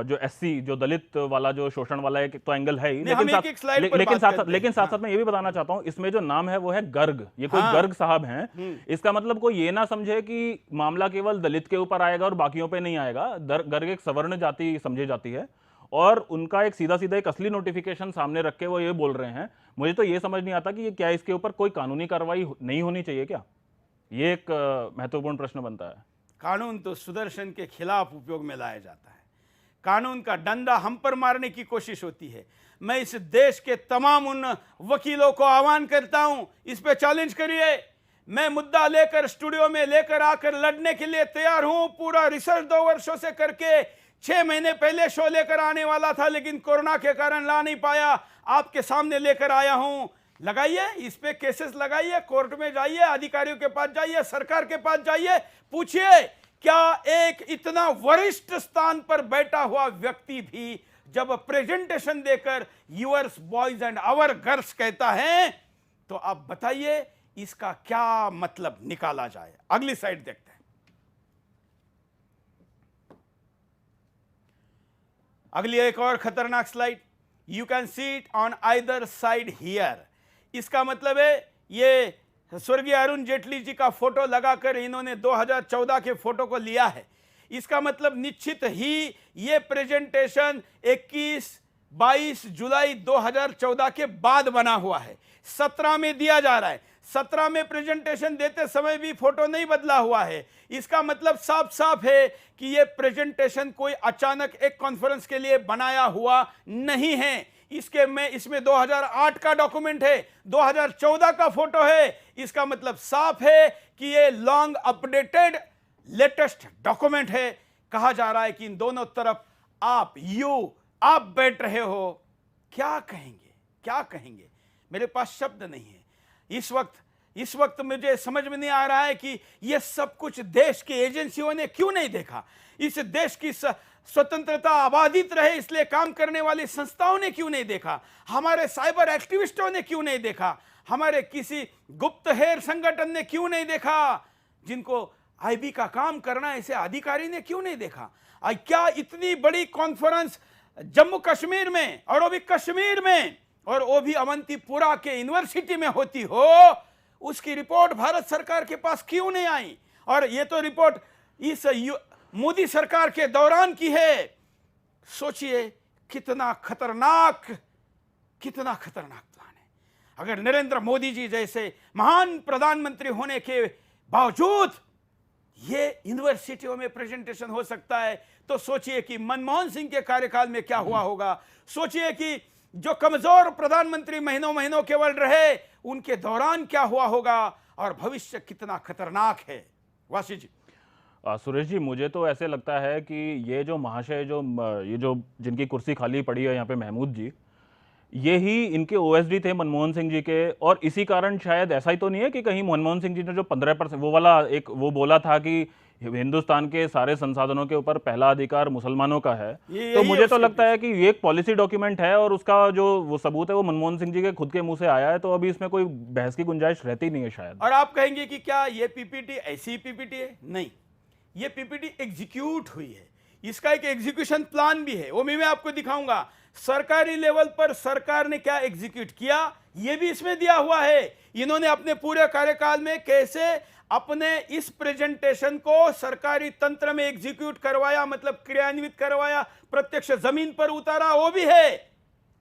जो एससी जो दलित वाला जो शोषण वाला एक तो एंगल है ही, लेकिन साथ साथ मैं ये भी बताना चाहता हूं, इसमें जो नाम है वो है गर्ग। ये कोई गर्ग साहब हैं। इसका मतलब कोई ये ना समझे कि मामला केवल दलित के ऊपर आएगा और बाकियों पे नहीं आएगा। गर्ग एक सवर्ण जाति समझी जाती है और उनका एक सीधा सीधा एक असली नोटिफिकेशन सामने रख के वो ये बोल रहे हैं। मुझे तो ये समझ नहीं आता कि ये क्या इसके ऊपर कोई कानूनी कार्रवाई नहीं होनी चाहिए क्या? ये एक महत्वपूर्ण प्रश्न बनता है। कानून तो सुदर्शन के खिलाफ उपयोग में लाया जाता है। कानून का डंडा हम पर मारने की कोशिश होती है। मैं इस देश के तमाम उन वकीलों को आह्वान करता हूं, इस पे चैलेंज करिए। मैं मुद्दा लेकर स्टूडियो में लेकर आकर लड़ने के लिए तैयार हूं। पूरा रिसर्च 2 वर्षों से करके 6 महीने पहले शो लेकर आने वाला था, लेकिन कोरोना के कारण ला नहीं पाया। आपके सामने लेकर आया हूं। लगाइए, इस पे केसेस लगाइए, कोर्ट में जाइए, अधिकारियों के पास जाइए, सरकार के पास जाइए, पूछिए क्या एक इतना वरिष्ठ स्थान पर बैठा हुआ व्यक्ति भी जब प्रेजेंटेशन देकर yours boys and our girls कहता है, तो आप बताइए इसका क्या मतलब निकाला जाए। अगली साइड देखते हैं। अगली एक और खतरनाक slide, you can see it on either side here. इसका मतलब है ये स्वर्गीय अरुण जेटली जी का फोटो लगाकर इन्होंने 2014 के फोटो को लिया है। इसका मतलब निश्चित ही ये प्रेजेंटेशन 21-22 जुलाई 2014 के बाद बना हुआ है। 17 में दिया जा रहा है। 17 में प्रेजेंटेशन देते समय भी फोटो नहीं बदला हुआ है। इसका मतलब साफ साफ है कि ये प्रेजेंटेशन कोई अचानक एक कॉन्फ्रेंस के लिए बनाया हुआ नहीं है। इसमें 2008 का डॉक्यूमेंट है, 2014 का फोटो है। इसका मतलब साफ है कि ये लॉन्ग अपडेटेड लेटेस्ट डॉक्यूमेंट है। कहा जा रहा है कि इन दोनों तरफ आप बैठ रहे हो। क्या कहेंगे? मेरे पास शब्द नहीं है। इस वक्त मुझे समझ में नहीं आ रहा है कि यह सब कुछ देश की एजेंसियों ने क्यों नहीं देखा। इस देश की स्वतंत्रता आबादित रहे इसलिए काम करने वाली संस्थाओं ने क्यों नहीं देखा। हमारे साइबर एक्टिविस्टों ने क्यों नहीं देखा। हमारे किसी गुप्तहेर संगठन ने क्यों नहीं देखा। जिनको आईबी का काम करना ऐसे अधिकारी ने क्यों नहीं देखा। क्या इतनी बड़ी कॉन्फ्रेंस जम्मू कश्मीर में, और वो भी कश्मीर में, और वो भी अवंतीपुरा के यूनिवर्सिटी में होती हो, उसकी रिपोर्ट भारत सरकार के पास क्यों नहीं आई। और ये तो रिपोर्ट इस मोदी सरकार के दौरान की है। सोचिए कितना खतरनाक प्लान है। अगर नरेंद्र मोदी जी जैसे महान प्रधानमंत्री होने के बावजूद ये यूनिवर्सिटियों में प्रेजेंटेशन हो सकता है, तो सोचिए कि मनमोहन सिंह के कार्यकाल में क्या हुआ होगा। सोचिए कि जो कमजोर प्रधानमंत्री महीनों केवल रहे, उनके दौरान क्या हुआ होगा, और भविष्य कितना खतरनाक है। वासी जी। सुरेश जी, मुझे तो ऐसे लगता है कि ये जो महाशय ये जो जिनकी कुर्सी खाली पड़ी है यहाँ पे, महमूद जी, ये ही इनके ओएसडी थे मनमोहन सिंह जी के। और इसी कारण शायद ऐसा ही तो नहीं है कि कहीं मनमोहन सिंह जी ने जो 15% वो बोला था कि हिंदुस्तान के सारे संसाधनों के ऊपर पहला अधिकार मुसलमानों का है, तो मुझे तो लगता है कि ये एक पॉलिसी डॉक्यूमेंट है और उसका जो वो सबूत है वो मनमोहन सिंह जी के खुद के मुंह से आया है। तो अभी इसमें कोई बहस की गुंजाइश रहती नहीं है शायद। और आप कहेंगे कि क्या ये पीपीटी ऐसी पीपीटी है? नहीं, ये पीपीटी एग्जीक्यूट हुई है। इसका एक एग्जीक्यूशन प्लान भी है, वो मैं आपको दिखाऊंगा। सरकारी लेवल पर सरकार ने क्या एग्जीक्यूट किया ये भी इसमें दिया हुआ है। इन्होंने अपने पूरे कार्यकाल में कैसे अपने इस प्रेजेंटेशन को सरकारी तंत्र में एग्जीक्यूट करवाया, मतलब क्रियान्वित करवाया, प्रत्यक्ष जमीन पर उतारा, वो भी है।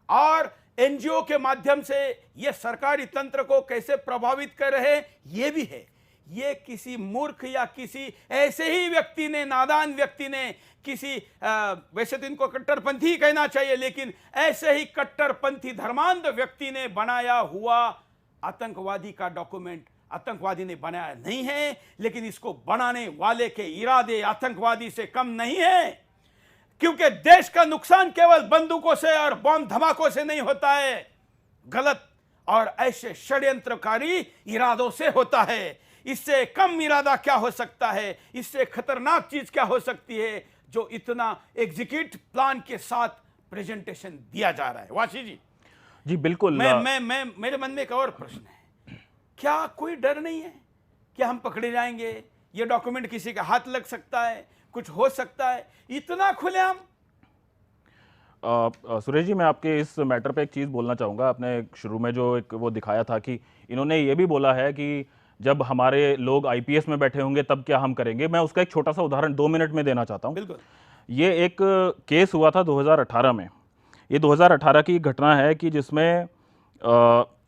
और एनजीओ के माध्यम से ये सरकारी तंत्र को कैसे प्रभावित कर रहे ये भी है। ये किसी मूर्ख या किसी ऐसे ही व्यक्ति ने, नादान व्यक्ति ने, किसी वैसे तो इनको कट्टरपंथी कहना चाहिए, लेकिन ऐसे ही कट्टरपंथी धर्मांध व्यक्ति ने बनाया हुआ आतंकवादी का डॉक्यूमेंट आतंकवादी ने बनाया नहीं है, लेकिन इसको बनाने वाले के इरादे आतंकवादी से कम नहीं है। क्योंकि देश का नुकसान केवल बंदूकों से और बम धमाकों से नहीं होता है, गलत और ऐसे षड्यंत्रकारी इरादों से होता है। इससे कम इरादा क्या हो सकता है, इससे खतरनाक चीज क्या हो सकती है जो इतना एग्जीक्यूट प्लान के साथ प्रेजेंटेशन दिया जा रहा है। वाशी जी। जी बिल्कुल। मेरे मन में एक और प्रश्न है, क्या कोई डर नहीं है कि हम पकड़े जाएंगे, ये डॉक्यूमेंट किसी का हाथ लग सकता है, कुछ हो सकता है इतना खुलेआम? सुरेश जी, मैं आपके इस मैटर पे एक चीज़ बोलना चाहूँगा। आपने शुरू में जो एक वो दिखाया था कि इन्होंने ये भी बोला है कि जब हमारे लोग आईपीएस में बैठे होंगे तब क्या हम करेंगे। मैं उसका एक छोटा सा उदाहरण 2 मिनट में देना चाहता हूँ। बिल्कुल। ये एक केस हुआ था 2018 में। ये 2018 की घटना है कि जिसमें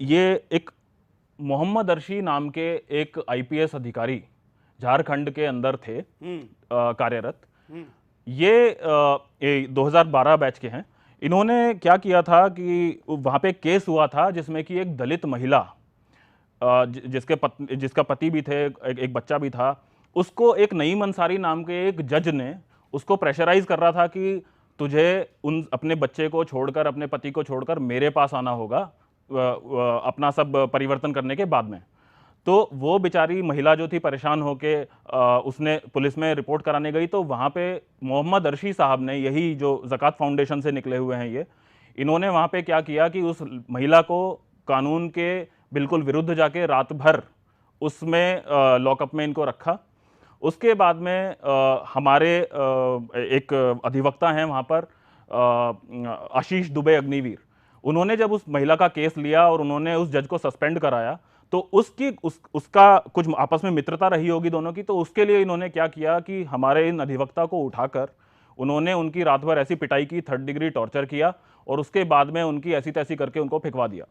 ये एक मोहम्मद अर्शी नाम के एक आईपीएस अधिकारी झारखंड के अंदर थे कार्यरत। ये 2012 बैच के हैं। इन्होंने क्या किया था कि वहाँ पे केस हुआ था जिसमें कि एक दलित महिला जिसका पति भी थे, एक बच्चा भी था, उसको एक नईम अंसारी नाम के एक जज ने उसको प्रेशराइज कर रहा था कि तुझे अपने बच्चे को छोड़कर, अपने पति को छोड़कर मेरे पास आना होगा अपना सब परिवर्तन करने के बाद में। तो वो बेचारी महिला जो थी परेशान होके उसने पुलिस में रिपोर्ट कराने गई। तो वहाँ पे मोहम्मद अर्शी साहब ने, यही जो ज़कात फाउंडेशन से निकले हुए हैं, इन्होंने वहाँ पे क्या किया कि उस महिला को कानून के बिल्कुल विरुद्ध जाके रात भर उसमें लॉकअप में इनको रखा। उसके बाद में हमारे एक अधिवक्ता हैं वहाँ पर, आशीष दुबे अग्निवीर, उन्होंने जब उस महिला का केस लिया और उन्होंने उस जज को सस्पेंड कराया, तो उसका कुछ आपस में मित्रता रही होगी दोनों की। तो उसके लिए इन्होंने क्या किया कि हमारे इन अधिवक्ता को उठाकर उन्होंने उनकी रात भर ऐसी पिटाई की, 3rd डिग्री टॉर्चर किया, और उसके बाद में उनकी ऐसी तैसी करके उनको फेंकवा दिया।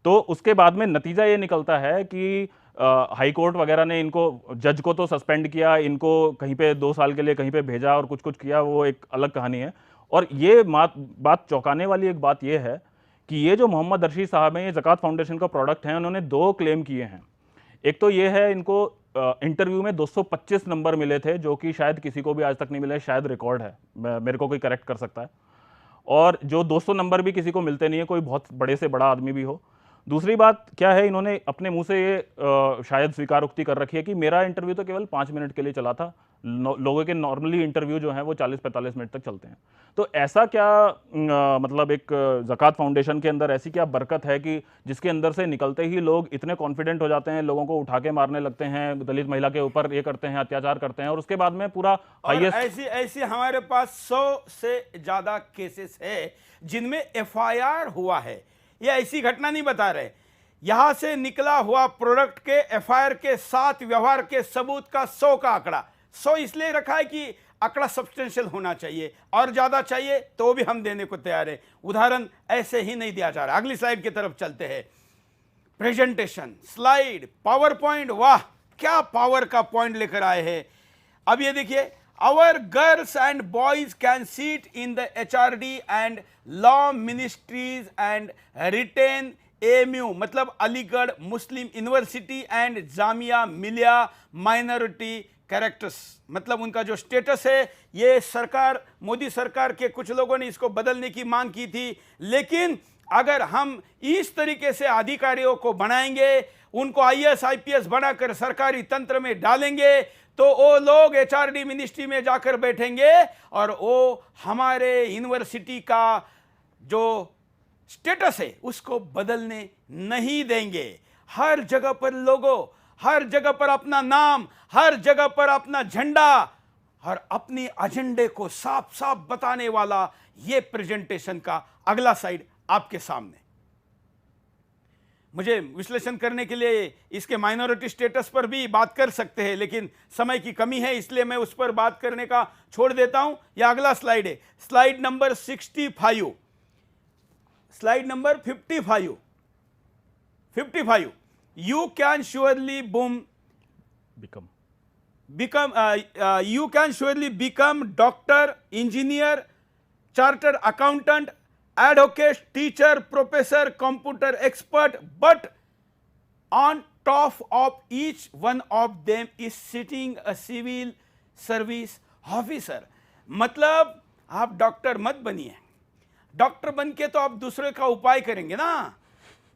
तो उसके बाद में नतीजा ये निकलता है कि हाई कोर्ट वगैरह ने इनको, जज को तो सस्पेंड किया, इनको कहीं पे 2 साल के लिए कहीं पे भेजा और कुछ कुछ किया, वो एक अलग कहानी है। और ये बात चौंकाने वाली एक बात ये है कि ये जो मोहम्मद अर्शी साहब हैं, ये ज़कात फाउंडेशन का प्रोडक्ट है। उन्होंने 2 क्लेम किए हैं। एक तो ये है, इनको इंटरव्यू में 225 नंबर मिले थे, जो कि शायद किसी को भी आज तक नहीं मिले, शायद रिकॉर्ड है, मेरे को कोई करेक्ट कर सकता है। और जो 200 नंबर भी किसी को मिलते नहीं है, कोई बहुत बड़े से बड़ा आदमी भी हो। दूसरी बात क्या है, इन्होंने अपने मुंह से ये शायद स्वीकारोक्ति कर रखी है कि मेरा इंटरव्यू तो केवल 5 मिनट के लिए चला था, लोगों के नॉर्मली इंटरव्यू जो है वो 40-45 मिनट तक चलते हैं। तो ऐसा क्या मतलब एक ज़कात फाउंडेशन के अंदर ऐसी क्या बरकत है कि जिसके अंदर से निकलते ही लोग इतने कॉन्फिडेंट हो जाते हैं, लोगों को उठा के मारने लगते हैं, दलित महिला के ऊपर ये करते हैं, अत्याचार करते हैं, और उसके बाद में पूरा हाईएस्ट। ऐसी हमारे पास 100 से ज्यादा केसेस है जिनमें एफआईआर हुआ है। ये ऐसी घटना नहीं बता रहे, यहां से निकला हुआ प्रोडक्ट के एफआईआर के साथ व्यवहार के सबूत का 100 का आंकड़ा। 100 इसलिए रखा है कि आंकड़ा सब्सटेंशियल होना चाहिए, और ज्यादा चाहिए तो भी हम देने को तैयार है। उदाहरण ऐसे ही नहीं दिया जा रहा। अगली स्लाइड की तरफ चलते हैं। प्रेजेंटेशन स्लाइड, पावर पॉइंट, वाह क्या पावर का पॉइंट लेकर आए हैं। अब ये देखिए, our girls and boys can sit in the HRD and law ministries and retain AMU, मतलब अलीगढ़ मुस्लिम university and Jamia Millia minority characters, मतलब उनका जो स्टेटस है, ये सरकार, मोदी सरकार के कुछ लोगों ने इसको बदलने की मांग की थी। लेकिन अगर हम इस तरीके से अधिकारियों को बनाएंगे, उनको IAS IPS बनाकर सरकारी तंत्र में डालेंगे, तो वो लोग HRD मिनिस्ट्री में जाकर बैठेंगे और वो हमारे यूनिवर्सिटी का जो स्टेटस है उसको बदलने नहीं देंगे। हर जगह पर लोगों, हर जगह पर अपना नाम, हर जगह पर अपना झंडा और अपनी एजेंडे को साफ साफ बताने वाला ये प्रेजेंटेशन का अगला स्लाइड आपके सामने। मुझे विश्लेषण करने के लिए इसके माइनॉरिटी स्टेटस पर भी बात कर सकते हैं, लेकिन समय की कमी है, इसलिए मैं उस पर बात करने का छोड़ देता हूं। यह अगला स्लाइड है, slide number 65, slide number 55। You can surely you can surely become doctor, engineer, chartered accountant, advocate, teacher, professor, computer expert, but on top of each one of them is sitting a civil service officer। मतलब आप doctor मत बनिए, doctor बन के तो आप दूसरे का उपाय करेंगे ना।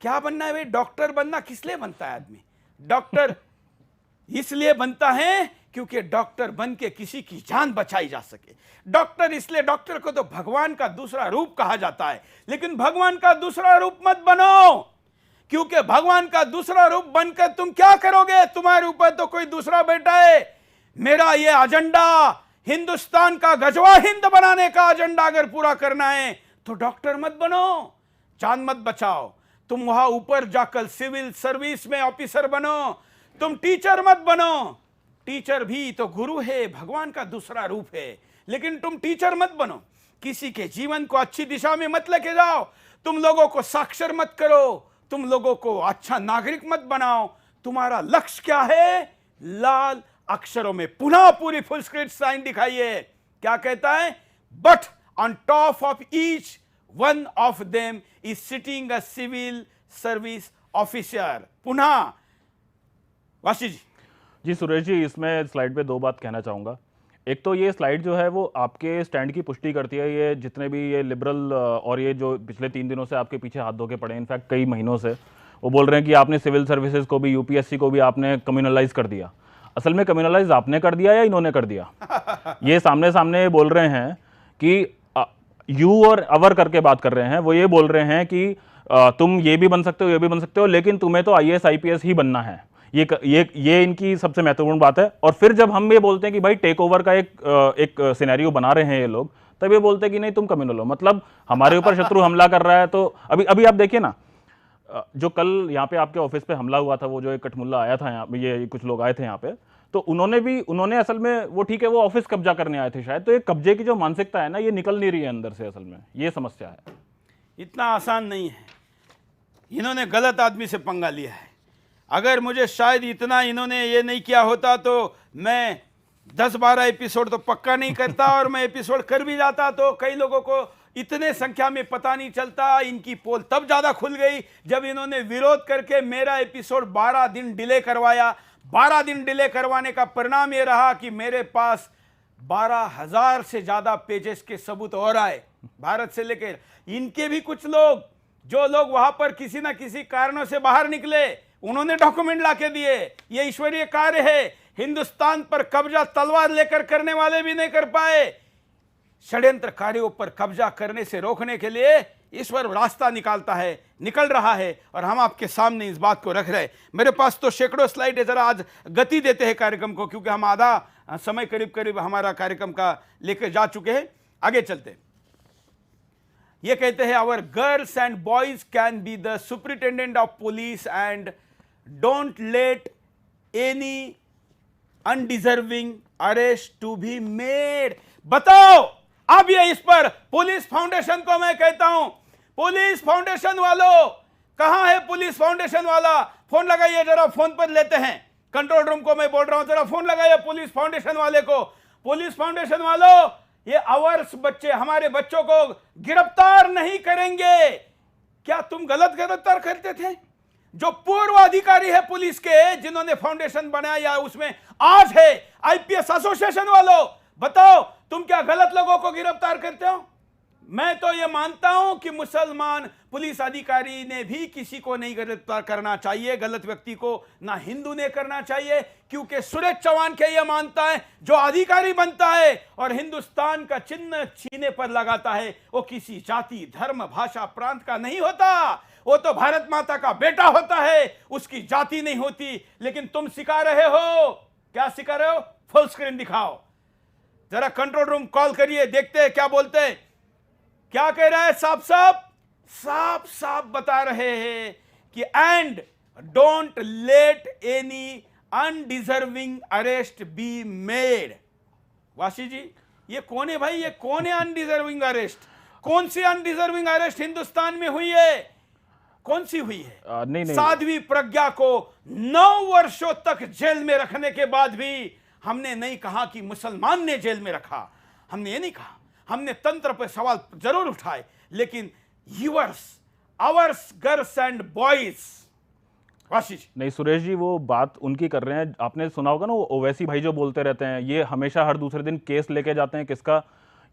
क्या बनना है भाई? डॉक्टर बनना किस लिए बनता है आदमी? डॉक्टर इसलिए बनता है क्योंकि डॉक्टर बन के किसी की जान बचाई जा सके। डॉक्टर इसलिए, डॉक्टर को तो भगवान का दूसरा रूप कहा जाता है, लेकिन भगवान का दूसरा रूप मत बनो, क्योंकि भगवान का दूसरा रूप बनकर तुम क्या करोगे? तुम्हारे ऊपर तो कोई दूसरा बैठा है। मेरा ये एजेंडा हिंदुस्तान का गजवा हिंद बनाने का एजेंडा अगर पूरा करना है तो डॉक्टर मत बनो, जान मत बचाओ। तुम वहां ऊपर जाकर सिविल सर्विस में ऑफिसर बनो, तुम टीचर मत बनो। टीचर भी तो गुरु है, भगवान का दूसरा रूप है, लेकिन तुम टीचर मत बनो। किसी के जीवन को अच्छी दिशा में मत लेके जाओ। तुम लोगों को साक्षर मत करो, तुम लोगों को अच्छा नागरिक मत बनाओ। तुम्हारा लक्ष्य क्या है? लाल अक्षरों में पुनः पूरी फुल स्क्रीन साइन दिखाइए। क्या कहता है? But on top of each one of them is sitting a civil service officer. पुनः वाशी जी। जी सुरेश जी, इसमें स्लाइड पे दो बात कहना चाहूँगा। एक तो ये स्लाइड जो है वो आपके स्टैंड की पुष्टि करती है। ये जितने भी ये लिबरल और ये जो पिछले 3 दिनों से आपके पीछे हाथ धो के पड़े, इनफैक्ट कई महीनों से, वो बोल रहे हैं कि आपने सिविल सर्विसेज को भी, यूपीएससी को भी आपने कम्युनलाइज कर दिया। असल में कम्युनलाइज आपने कर दिया या इन्होंने कर दिया? ये सामने सामने बोल रहे हैं कि यू और अवर करके बात कर रहे हैं। वो ये बोल रहे हैं कि तुम ये भी बन सकते हो, ये भी बन सकते हो, लेकिन तुम्हें तो आईएएस आईपीएस ही बनना है। ये इनकी सबसे महत्वपूर्ण बात है। और फिर जब हम ये बोलते हैं कि भाई टेक ओवर का एक सिनेरियो बना रहे हैं ये लोग, तब ये बोलते हैं कि नहीं तुम कम्युनल हो। मतलब हमारे ऊपर शत्रु हमला कर रहा है। तो अभी आप देखिए ना, जो कल यहाँ पे आपके ऑफिस पे हमला हुआ था, वो जो एक कठमुल्ला आया था यहाँ पे, ये कुछ लोग आए थे यहाँ पे, तो उन्होंने असल में वो, ठीक है वो ऑफिस कब्जा करने आए थे शायद, तो ये कब्जे की जो मानसिकता है ना, ये निकल नहीं रही है अंदर से। असल में ये समस्या है। इतना आसान नहीं है। इन्होंने गलत आदमी से पंगा लिया है। अगर मुझे शायद इतना इन्होंने ये नहीं किया होता तो मैं 10-12 एपिसोड तो पक्का नहीं करता, और मैं एपिसोड कर भी जाता तो कई लोगों को इतने संख्या में पता नहीं चलता। इनकी पोल तब ज्यादा खुल गई जब इन्होंने विरोध करके मेरा एपिसोड 12 दिन डिले करवाया। 12 दिन डिले करवाने का परिणाम यह रहा कि मेरे पास 12,000 से ज्यादा पेजेस के सबूत और आए, भारत से लेकर। इनके भी कुछ लोग, जो लोग वहां पर किसी ना किसी कारणों से बाहर निकले, उन्होंने डॉक्यूमेंट लाके दिए। ये ईश्वरीय कार्य है। हिंदुस्तान पर कब्जा तलवार लेकर करने वाले भी नहीं कर पाए। षड्यंत्रकारियों पर कब्जा करने से रोकने के लिए ईश्वर रास्ता निकालता है, निकल रहा है, और हम आपके सामने इस बात को रख रहे हैं। मेरे पास तो सैकड़ों स्लाइड है। जरा आज गति देते हैं कार्यक्रम को, क्योंकि हम आधा समय करीब करीब हमारा कार्यक्रम का लेकर जा चुके हैं। आगे चलते हैं। ये कहते हैं, our girls and boys can be the superintendent of police and don't let any undeserving arrest to be made. बताओ अब ये, इस पर पुलिस फाउंडेशन को मैं कहता हूं, पुलिस फाउंडेशन वालों, कहां है पुलिस फाउंडेशन वाला? फोन लगाइए जरा, फोन पर लेते हैं। कंट्रोल रूम को मैं बोल रहा हूं, जरा फोन लगाइए पुलिस फाउंडेशन वाले को। पुलिस फाउंडेशन वालों, ये आवर्स बच्चे, हमारे बच्चों को गिरफ्तार नहीं करेंगे। क्या तुम गलत गिरफ्तार करते थे? जो पूर्व अधिकारी है पुलिस के, जिन्होंने फाउंडेशन बनाया, उसमें आज है आईपीएस एसोसिएशन वालों, बताओ तुम क्या गलत लोगों को गिरफ्तार करते हो? मैं तो यह मानता हूं कि मुसलमान पुलिस अधिकारी ने भी किसी को नहीं गिरफ्तार करना चाहिए, गलत व्यक्ति को ना हिंदू ने करना चाहिए, क्योंकि सुरेश चौहान के यह मानता है, जो अधिकारी बनता है और हिंदुस्तान का चिन्ह सीने पर लगाता है, वो किसी जाति, धर्म, भाषा, प्रांत का नहीं होता। वो तो भारत माता का बेटा होता है, उसकी जाति नहीं होती। लेकिन तुम सिखा रहे हो, क्या सिखा रहे हो? फुल स्क्रीन दिखाओ जरा, कंट्रोल रूम कॉल करिए, देखते हैं क्या बोलते हैं। क्या कह रहा है? साफ साफ बता रहे हैं कि and don't let any undeserving arrest be made. Vashi ji, ये कौन है भाई? ये कौन है अनडिजर्विंग अरेस्ट? कौन सी अनडिजर्विंग अरेस्ट हिंदुस्तान में हुई है? कौन सी हुई है? नहीं। साध्वी प्रज्ञा को 9 वर्षों तक जेल में रखने के बाद भी हमने नहीं कहा कि मुसलमान ने जेल में रखा, हमने ये नहीं कहा। हमने तंत्र पर सवाल जरूर उठाए, लेकिन yours, hours, girls and boys. नहीं सुरेश जी, वो बात उनकी कर रहे हैं। आपने सुना होगा ना, वो ओवैसी भाई जो बोलते रहते हैं, ये हमेशा हर दूसरे दिन केस लेके जाते हैं। किसका?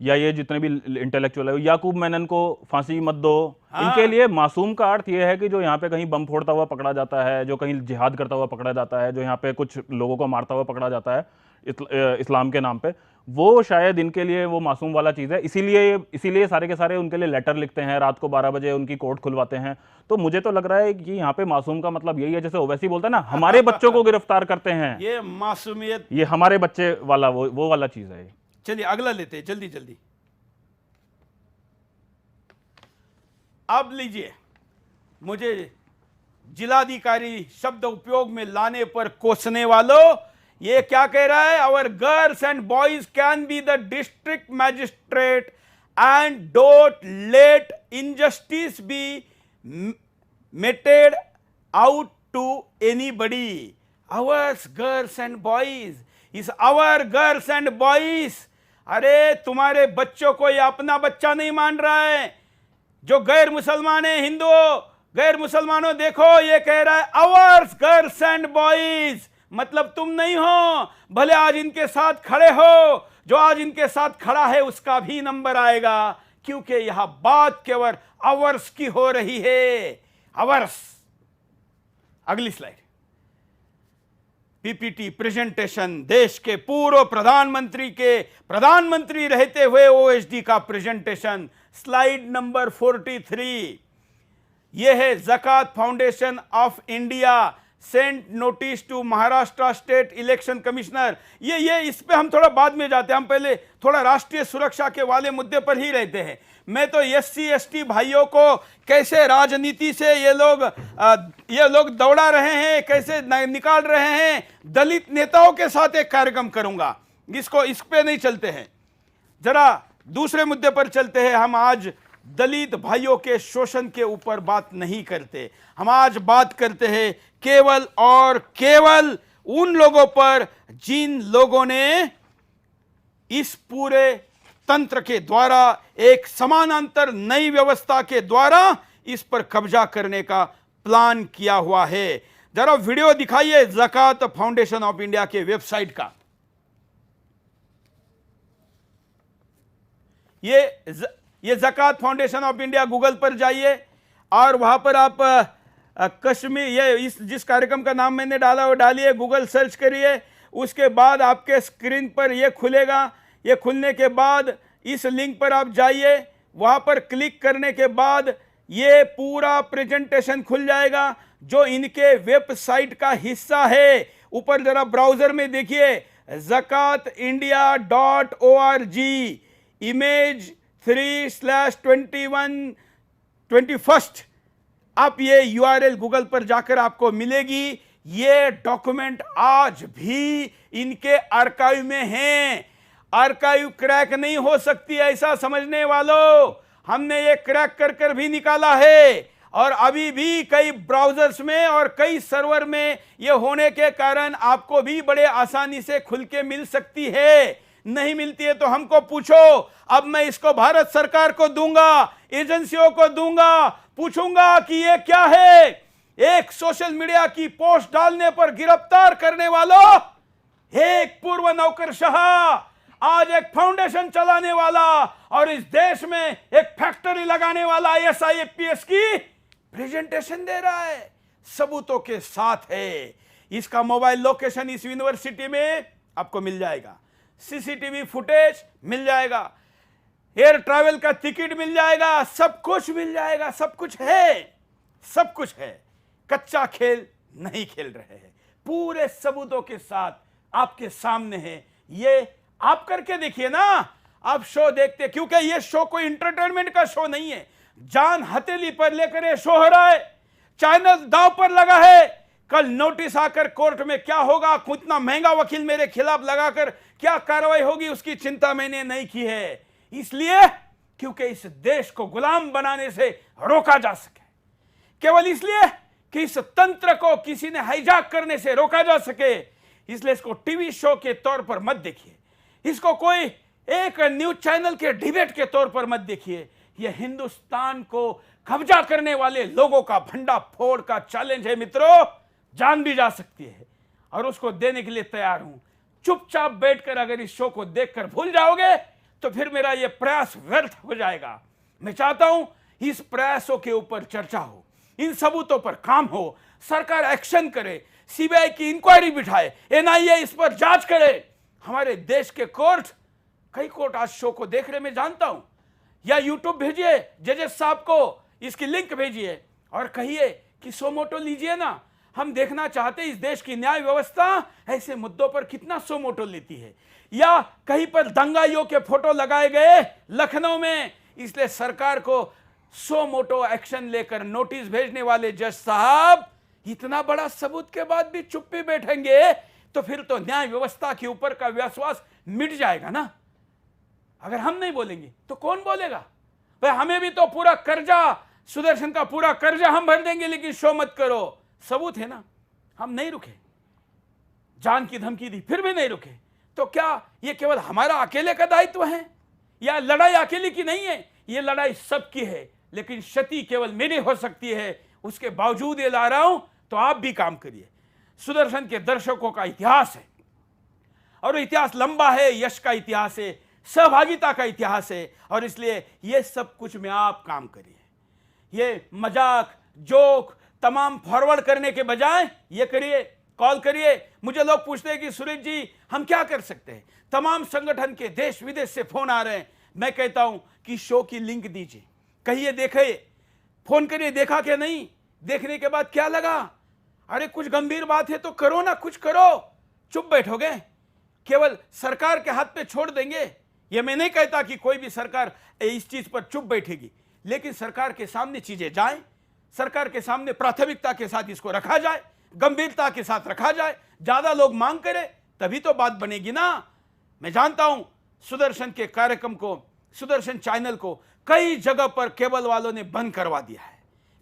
या ये जितने भी इंटेलेक्चुअल है, याकूब मेनन को फांसी मत दो, इनके लिए मासूम का अर्थ ये है कि जो यहाँ पे कहीं बम फोड़ता हुआ पकड़ा जाता है, जो कहीं जिहाद करता हुआ पकड़ा जाता है, जो यहाँ पे कुछ लोगों को मारता हुआ पकड़ा जाता है इस्लाम के नाम पे, वो शायद इनके लिए वो मासूम वाला चीज़ है। इसीलिए सारे के सारे उनके लिए लेटर लिखते हैं, रात को 12 बजे उनकी कोर्ट खुलवाते हैं। तो मुझे तो लग रहा है कि यहाँ पे मासूम का मतलब यही है, जैसे ओवैसी बोलता है ना, हमारे बच्चों को गिरफ्तार करते हैं, ये मासूमियत, ये हमारे बच्चे वाला वो वाला चीज़ है। चलिए अगला लेते हैं जल्दी जल्दी। अब लीजिए, मुझे जिलाधिकारी शब्द उपयोग में लाने पर कोसने वालों, ये क्या कह रहा है? Our girls and boys can be the district magistrate and don't let injustice be meted out to anybody. Ours girls and boys is our girls and boys. अरे तुम्हारे बच्चों को ये अपना बच्चा नहीं मान रहा है, जो गैर मुसलमान है, हिंदुओं, गैर मुसलमानों, देखो ये कह रहा है आवर्स गर्ल्स एंड बॉयज, मतलब तुम नहीं हो, भले आज इनके साथ खड़े हो, जो आज इनके साथ खड़ा है उसका भी नंबर आएगा, क्योंकि यहां बात केवल आवर्स की हो रही है। आवर्स। अगली स्लाइड। पीपीटी प्रेजेंटेशन, देश के पूर्व प्रधानमंत्री के प्रधानमंत्री रहते हुए ओएसडी का प्रेजेंटेशन, स्लाइड नंबर 43। यह है Zakat foundation of India sent notice to Maharashtra state election commissioner. ये इस पे हम थोड़ा बाद में जाते हैं, हम पहले थोड़ा राष्ट्रीय सुरक्षा के वाले मुद्दे पर ही रहते हैं। मैं तो एससी एसटी भाइयों को कैसे राजनीति से ये लोग दौड़ा रहे हैं, कैसे निकाल रहे हैं, दलित नेताओं के साथ एक कार्यक्रम करूंगा, इस पे नहीं चलते हैं, जरा दूसरे मुद्दे पर चलते हैं। हम आज दलित भाइयों के शोषण के ऊपर बात नहीं करते, हम आज बात करते हैं केवल और केवल उन लोगों पर जिन लोगों ने इस पूरे तंत्र के द्वारा, एक समानांतर नई व्यवस्था के द्वारा इस पर कब्जा करने का प्लान किया हुआ है। जरा वीडियो दिखाइए ज़कात फाउंडेशन ऑफ इंडिया के वेबसाइट का। ये ज़कात फाउंडेशन ऑफ इंडिया, गूगल पर जाइए और वहां पर आप कश्मीर, ये जिस कार्यक्रम का नाम मैंने डाला वो डालिए, गूगल सर्च करिए, उसके बाद आपके स्क्रीन पर ये खुलेगा। ये खुलने के बाद इस लिंक पर आप जाइए, वहां पर क्लिक करने के बाद ये पूरा प्रेजेंटेशन खुल जाएगा जो इनके वेबसाइट का हिस्सा है। ऊपर जरा ब्राउजर में देखिए, zakatindia.org, इमेज 3/21 आप ये यूआरएल गूगल पर जाकर आपको मिलेगी। ये डॉक्यूमेंट आज भी इनके आर्काइव में हैं। आर्काइव क्रैक नहीं हो सकती ऐसा समझने वालों, हमने ये क्रैक कर भी निकाला है, और अभी भी कई ब्राउजर्स में और कई सर्वर में ये होने के कारण आपको भी बड़े आसानी से खुल के मिल सकती है। नहीं मिलती है तो हमको पूछो, अब मैं इसको भारत सरकार को दूंगा, एजेंसियों को दूंगा, पूछूंगा कि ये क्या है। एक सोशल मीडिया की पोस्ट डालने पर गिरफ्तार करने वालों, एक पूर्व नौकरशाह आज एक फाउंडेशन चलाने वाला और इस देश में एक फैक्ट्री लगाने वाला एसआईएफपीएस की प्रेजेंटेशन दे रहा है, सबूतों के साथ है। इसका मोबाइल लोकेशन इस यूनिवर्सिटी में आपको मिल जाएगा, सीसीटीवी फुटेज मिल जाएगा, एयर ट्रैवल का टिकट मिल जाएगा, सब कुछ मिल जाएगा, सब कुछ है, सब कुछ है। कच्चा खेल नहीं खेल रहे हैं, पूरे सबूतों के साथ आपके सामने है। ये आप करके देखिए ना, आप शो देखते, क्योंकि ये शो कोई इंटरटेनमेंट का शो नहीं है, जान हथेली पर लेकर ये शो हो रहा है, चैनल दांव पर लगा है। कल नोटिस आकर कोर्ट में क्या होगा, कितना महंगा वकील मेरे खिलाफ लगाकर क्या कार्रवाई होगी, उसकी चिंता मैंने नहीं की है। इसलिए क्योंकि इस देश को गुलाम बनाने से रोका जा सके, केवल इसलिए कि इस तंत्र को किसी ने हाईजैक करने से रोका जा सके। इसलिए इसको टीवी शो के तौर पर मत देखिए, इसको कोई एक न्यूज चैनल के डिबेट के तौर पर मत देखिए। यह हिंदुस्तान को कब्जा करने वाले लोगों का भंडा फोड़ का चैलेंज है मित्रों, जान भी जा सकती है, और उसको देने के लिए तैयार हूं। चुपचाप बैठकर अगर इस शो को देखकर भूल जाओगे तो फिर मेरा यह प्रयास व्यर्थ हो जाएगा। मैं चाहता हूं इस प्रयासों के ऊपर चर्चा हो, इन सबूतों पर काम हो, सरकार एक्शन करे, सीबीआई की इंक्वायरी बिठाए, एनआईए इस पर जांच करे। हमारे देश के कोर्ट, कई कोर्ट आज शो को देख रहे, मैं जानता हूं, या यूट्यूब भेजिए, जजेस साहब को इसकी लिंक भेजिए और कहिए कि सो मोटो लीजिए ना। हम देखना चाहते इस देश की न्याय व्यवस्था ऐसे मुद्दों पर कितना सो मोटो लेती है। या कहीं पर दंगाइयों के फोटो लगाए गए लखनऊ में, इसलिए सरकार को सो मोटो एक्शन लेकर नोटिस भेजने वाले जज साहब इतना बड़ा सबूत के बाद भी चुप्पी बैठेंगे तो फिर तो न्याय व्यवस्था के ऊपर का विश्वास मिट जाएगा ना। अगर हम नहीं बोलेंगे तो कौन बोलेगा? भाई हमें भी तो पूरा कर्जा, सुदर्शन का पूरा कर्जा हम भर देंगे, लेकिन शो मत करो। सबूत है ना। हम नहीं रुके, जान की धमकी दी फिर भी नहीं रुके। तो क्या ये केवल हमारा अकेले का दायित्व है? या लड़ाई अकेले की नहीं है, ये लड़ाई सबकी है, लेकिन क्षति केवल मेरी हो सकती है। उसके बावजूद ये ला रहा हूं, तो आप भी काम करिए। सुदर्शन के दर्शकों का इतिहास है और इतिहास लंबा है, यश का इतिहास है, सहभागिता का इतिहास है, और इसलिए ये सब कुछ में आप काम करिए। ये मजाक, जोक तमाम फॉरवर्ड करने के बजाय ये करिए, कॉल करिए। मुझे लोग पूछते हैं कि सुरेश जी हम क्या कर सकते हैं? तमाम संगठन के देश विदेश से फोन आ रहे हैं। मैं कहता हूं कि शो की लिंक दीजिए, कहिए देखे, फोन करिए, देखा क्या नहीं, देखने के बाद क्या लगा, अरे कुछ गंभीर बात है तो करो ना, कुछ करो। चुप बैठोगे, केवल सरकार के हाथ पे छोड़ देंगे। ये मैं नहीं कहता कि कोई भी सरकार इस चीज पर चुप बैठेगी, लेकिन सरकार के सामने चीजें जाएं, सरकार के सामने प्राथमिकता के साथ इसको रखा जाए, गंभीरता के साथ रखा जाए, ज्यादा लोग मांग करें तभी तो बात बनेगी ना। मैं जानता हूं सुदर्शन के कार्यक्रम को, सुदर्शन चैनल को कई जगह पर केबल वालों ने बंद करवा दिया है,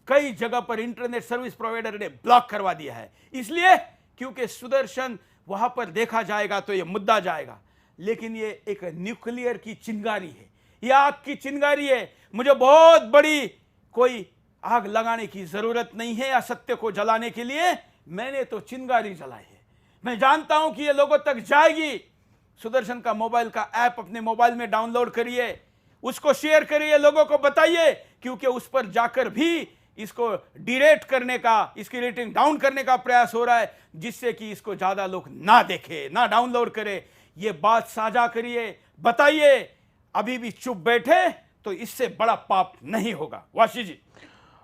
कई जगह पर इंटरनेट सर्विस प्रोवाइडर ने ब्लॉक करवा दिया है, इसलिए क्योंकि सुदर्शन वहां पर देखा जाएगा तो यह मुद्दा जाएगा। लेकिन ये एक न्यूक्लियर की चिंगारी है, यह आग की चिंगारी है। मुझे बहुत बड़ी कोई आग लगाने की जरूरत नहीं है या सत्य को जलाने के लिए, मैंने तो चिंगारी जलाई है। मैं जानता हूं कि ये लोगों तक जाएगी। सुदर्शन का मोबाइल का ऐप अपने मोबाइल में डाउनलोड करिए, उसको शेयर करिए, लोगों को बताइए, क्योंकि उस पर जाकर भी इसको डिरेट करने का, इसकी रेटिंग डाउन करने का प्रयास हो रहा है, जिससे कि इसको ज्यादा लोग ना देखे, ना डाउनलोड करे। ये बात साझा करिए, बताइए। अभी भी चुप बैठे तो इससे बड़ा पाप नहीं होगा। वाशी जी।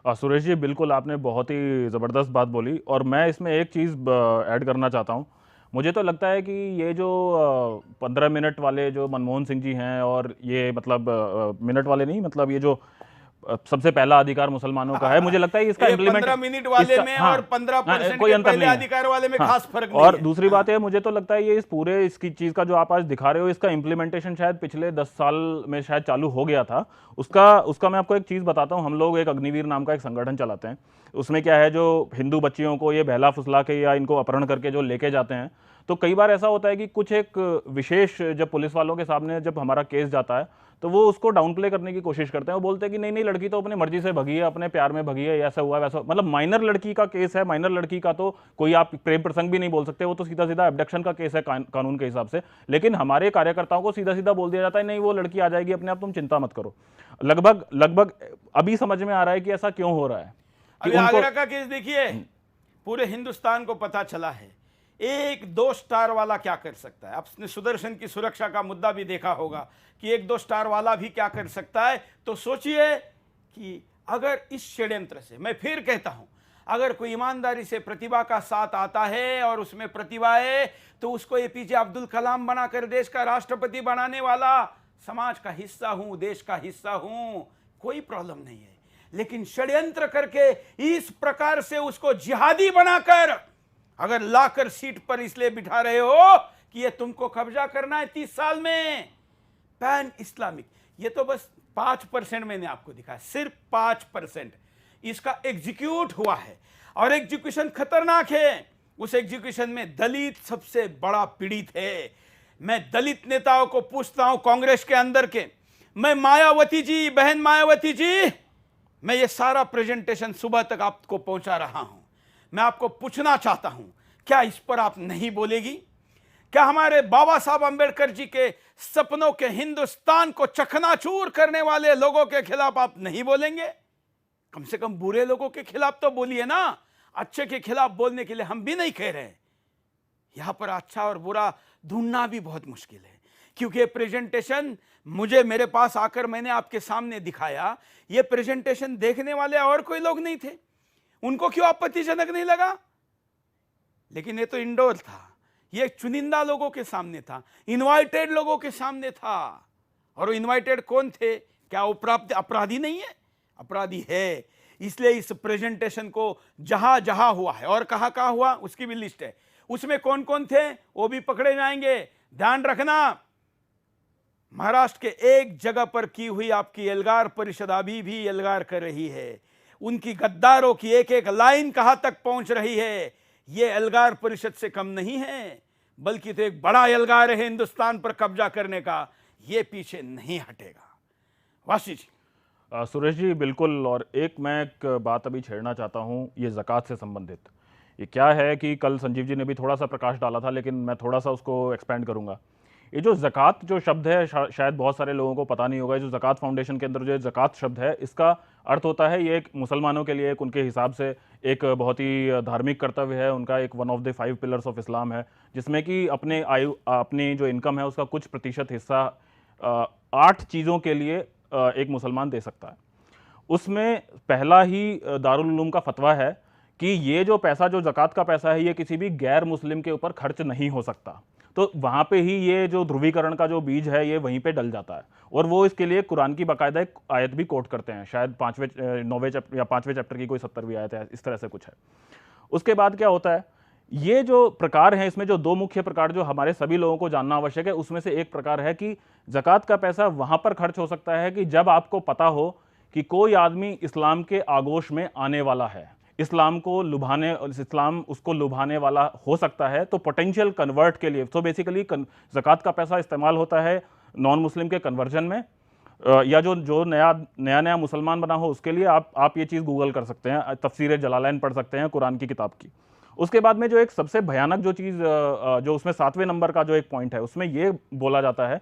सुरेश जी, बिल्कुल आपने बहुत ही ज़बरदस्त बात बोली, और मैं इसमें एक चीज़ ऐड करना चाहता हूँ। मुझे तो लगता है कि ये जो 15 मिनट वाले जो मनमोहन सिंह जी हैं, और ये मतलब मिनट वाले नहीं, मतलब ये जो सबसे पहला अधिकार मुसलमानों का है, मुझे लगता है इसका इम्प्लीमेंट 15 मिनट वाले में और 15% कोई अंतर नहीं है। अधिकार वाले में खास फर्क नहीं और है। दूसरी बात है, मुझे तो लगता है ये इस पूरे इसकी चीज का जो आप आज दिखा रहे हो, इसका इम्प्लीमेंटेशन शायद पिछले 10 साल में शायद चालू हो गया था। उसका मैं आपको एक चीज बताता हूँ। हम लोग एक अग्निवीर नाम का एक संगठन चलाते हैं। उसमें क्या है, जो हिंदू बच्चियों को ये बहला फुसला के या इनको अपहरण करके जो लेके जाते हैं, तो कई बार ऐसा होता है कि कुछ एक विशेष जब पुलिस वालों के सामने जब हमारा केस जाता है, तो वो उसको डाउन प्ले करने की कोशिश करते हैं। वो बोलते हैं कि नहीं नहीं, लड़की तो अपनी मर्जी से भगी है, अपने प्यार में भगी है, ऐसा हुआ वैसा, मतलब माइनर लड़की का केस है। माइनर लड़की का तो कोई आप प्रेम प्रसंग भी नहीं बोल सकते, वो तो सीधा सीधा एब्डक्शन का केस है कानून के हिसाब से। लेकिन हमारे कार्यकर्ताओं को सीधा सीधा बोल दिया जाता है, नहीं वो लड़की आ जाएगी अपने आप, तुम चिंता मत करो। लगभग अभी समझ में आ रहा है कि ऐसा क्यों हो रहा है। अभी आगरा का केस देखिए, पूरे हिंदुस्तान को पता चला है एक 2 स्टार वाला क्या कर सकता है। आपने सुदर्शन की सुरक्षा का मुद्दा भी देखा होगा कि 1-2 स्टार वाला भी क्या कर सकता है। तो सोचिए कि अगर इस षड्यंत्र से, मैं फिर कहता हूं, अगर कोई ईमानदारी से प्रतिभा का साथ आता है और उसमें प्रतिभा है, तो उसको एपीजे अब्दुल कलाम बनाकर देश का राष्ट्रपति बनाने वाला, समाज का हिस्सा हूं, देश का हिस्सा हूं, कोई प्रॉब्लम नहीं है। लेकिन षड्यंत्र करके इस प्रकार से उसको जिहादी बनाकर अगर लाकर सीट पर इसलिए बिठा रहे हो कि ये तुमको कब्जा करना है 30 साल में, पैन इस्लामिक, ये तो बस 5% मैंने आपको दिखाया, सिर्फ 5% इसका एग्जीक्यूट हुआ है। और एग्जीक्यूशन खतरनाक है। उस एग्जीक्यूशन में दलित सबसे बड़ा पीड़ित है। मैं दलित नेताओं को पूछता हूं कांग्रेस के अंदर के, मैं मायावती जी, बहन मायावती जी, मैं ये सारा प्रेजेंटेशन सुबह तक आपको पहुंचा रहा हूं। मैं आपको पूछना चाहता हूं, क्या इस पर आप नहीं बोलेगी? क्या हमारे बाबा साहब अंबेडकर जी के सपनों के हिंदुस्तान को चकनाचूर करने वाले लोगों के खिलाफ आप नहीं बोलेंगे? कम से कम बुरे लोगों के खिलाफ तो बोलिए ना। अच्छे के खिलाफ बोलने के लिए हम भी नहीं कह रहे। यहां पर अच्छा और बुरा ढूंढना भी बहुत मुश्किल है, क्योंकि प्रेजेंटेशन मेरे पास आकर मैंने आपके सामने दिखाया, ये प्रेजेंटेशन देखने वाले और कोई लोग नहीं थे। उनको क्यों आपत्तिजनक नहीं लगा? लेकिन ये तो इंडोर था, ये चुनिंदा लोगों के सामने था, इनवाइटेड लोगों के सामने था। और वो इनवाइटेड कौन थे? क्या वो अपराधी नहीं है? अपराधी है। इसलिए इस प्रेजेंटेशन को जहां जहां हुआ है और कहां कहां हुआ उसकी भी लिस्ट है, उसमें कौन कौन थे वो भी पकड़े जाएंगे। ध्यान रखना, महाराष्ट्र के एक जगह पर की हुई आपकी एल्गार परिषद अभी भी एल्गार कर रही है। उनकी गद्दारों की एक एक लाइन कहां तक पहुंच रही है, यह एल्गार परिषद से कम नहीं है, बल्कि तो एक बड़ा एल्गार है हिंदुस्तान पर कब्जा करने का। यह पीछे नहीं हटेगा। वासी जी। सुरेश जी बिल्कुल। और मैं एक बात अभी छेड़ना चाहता हूं, ये ज़कात से संबंधित। ये क्या है कि कल संजीव जी ने भी थोड़ा सा प्रकाश डाला था, लेकिन मैं थोड़ा सा उसको एक्सपेंड करूंगा। ये जो ज़कात जो शब्द है, शायद बहुत सारे लोगों को पता नहीं होगा। जो ज़कात फाउंडेशन के अंदर जो ज़कात शब्द है, इसका अर्थ होता है, ये एक मुसलमानों के लिए, एक उनके हिसाब से एक बहुत ही धार्मिक कर्तव्य है उनका, एक one of the 5 pillars of Islam है, जिसमें कि अपनी जो इनकम है उसका कुछ प्रतिशत हिस्सा 8 चीज़ों के लिए एक मुसलमान दे सकता है। उसमें पहला ही दारुल उलूम का फतवा है कि ये जो पैसा, जो ज़कात का पैसा है, ये किसी भी गैर मुस्लिम के ऊपर खर्च नहीं हो सकता। तो वहाँ पे ही ये जो ध्रुवीकरण का जो बीज है, ये वहीं पे डल जाता है। और वो इसके लिए कुरान की बाकायदा एक आयत भी कोट करते हैं, शायद 9वें या 5वें चैप्टर की कोई 70वीं आयत है, इस तरह से कुछ है। उसके बाद क्या होता है, ये जो प्रकार हैं, इसमें जो 2 मुख्य प्रकार जो हमारे सभी लोगों को जानना आवश्यक है, उसमें से एक प्रकार है कि ज़कात का पैसा वहाँ पर खर्च हो सकता है कि जब आपको पता हो कि कोई आदमी इस्लाम के आगोश में आने वाला है, इस्लाम उसको लुभाने वाला हो सकता है, तो पोटेंशियल कन्वर्ट के लिए। तो बेसिकली ज़कात का पैसा इस्तेमाल होता है नॉन मुस्लिम के कन्वर्जन में, या जो नया मुसलमान बना हो उसके लिए। आप ये चीज़ गूगल कर सकते हैं, तफसीर जलालैन पढ़ सकते हैं कुरान की किताब की। उसके बाद में जो एक सबसे भयानक जो चीज़, जो उसमें 7वें नंबर का जो एक पॉइंट है, उसमें ये बोला जाता है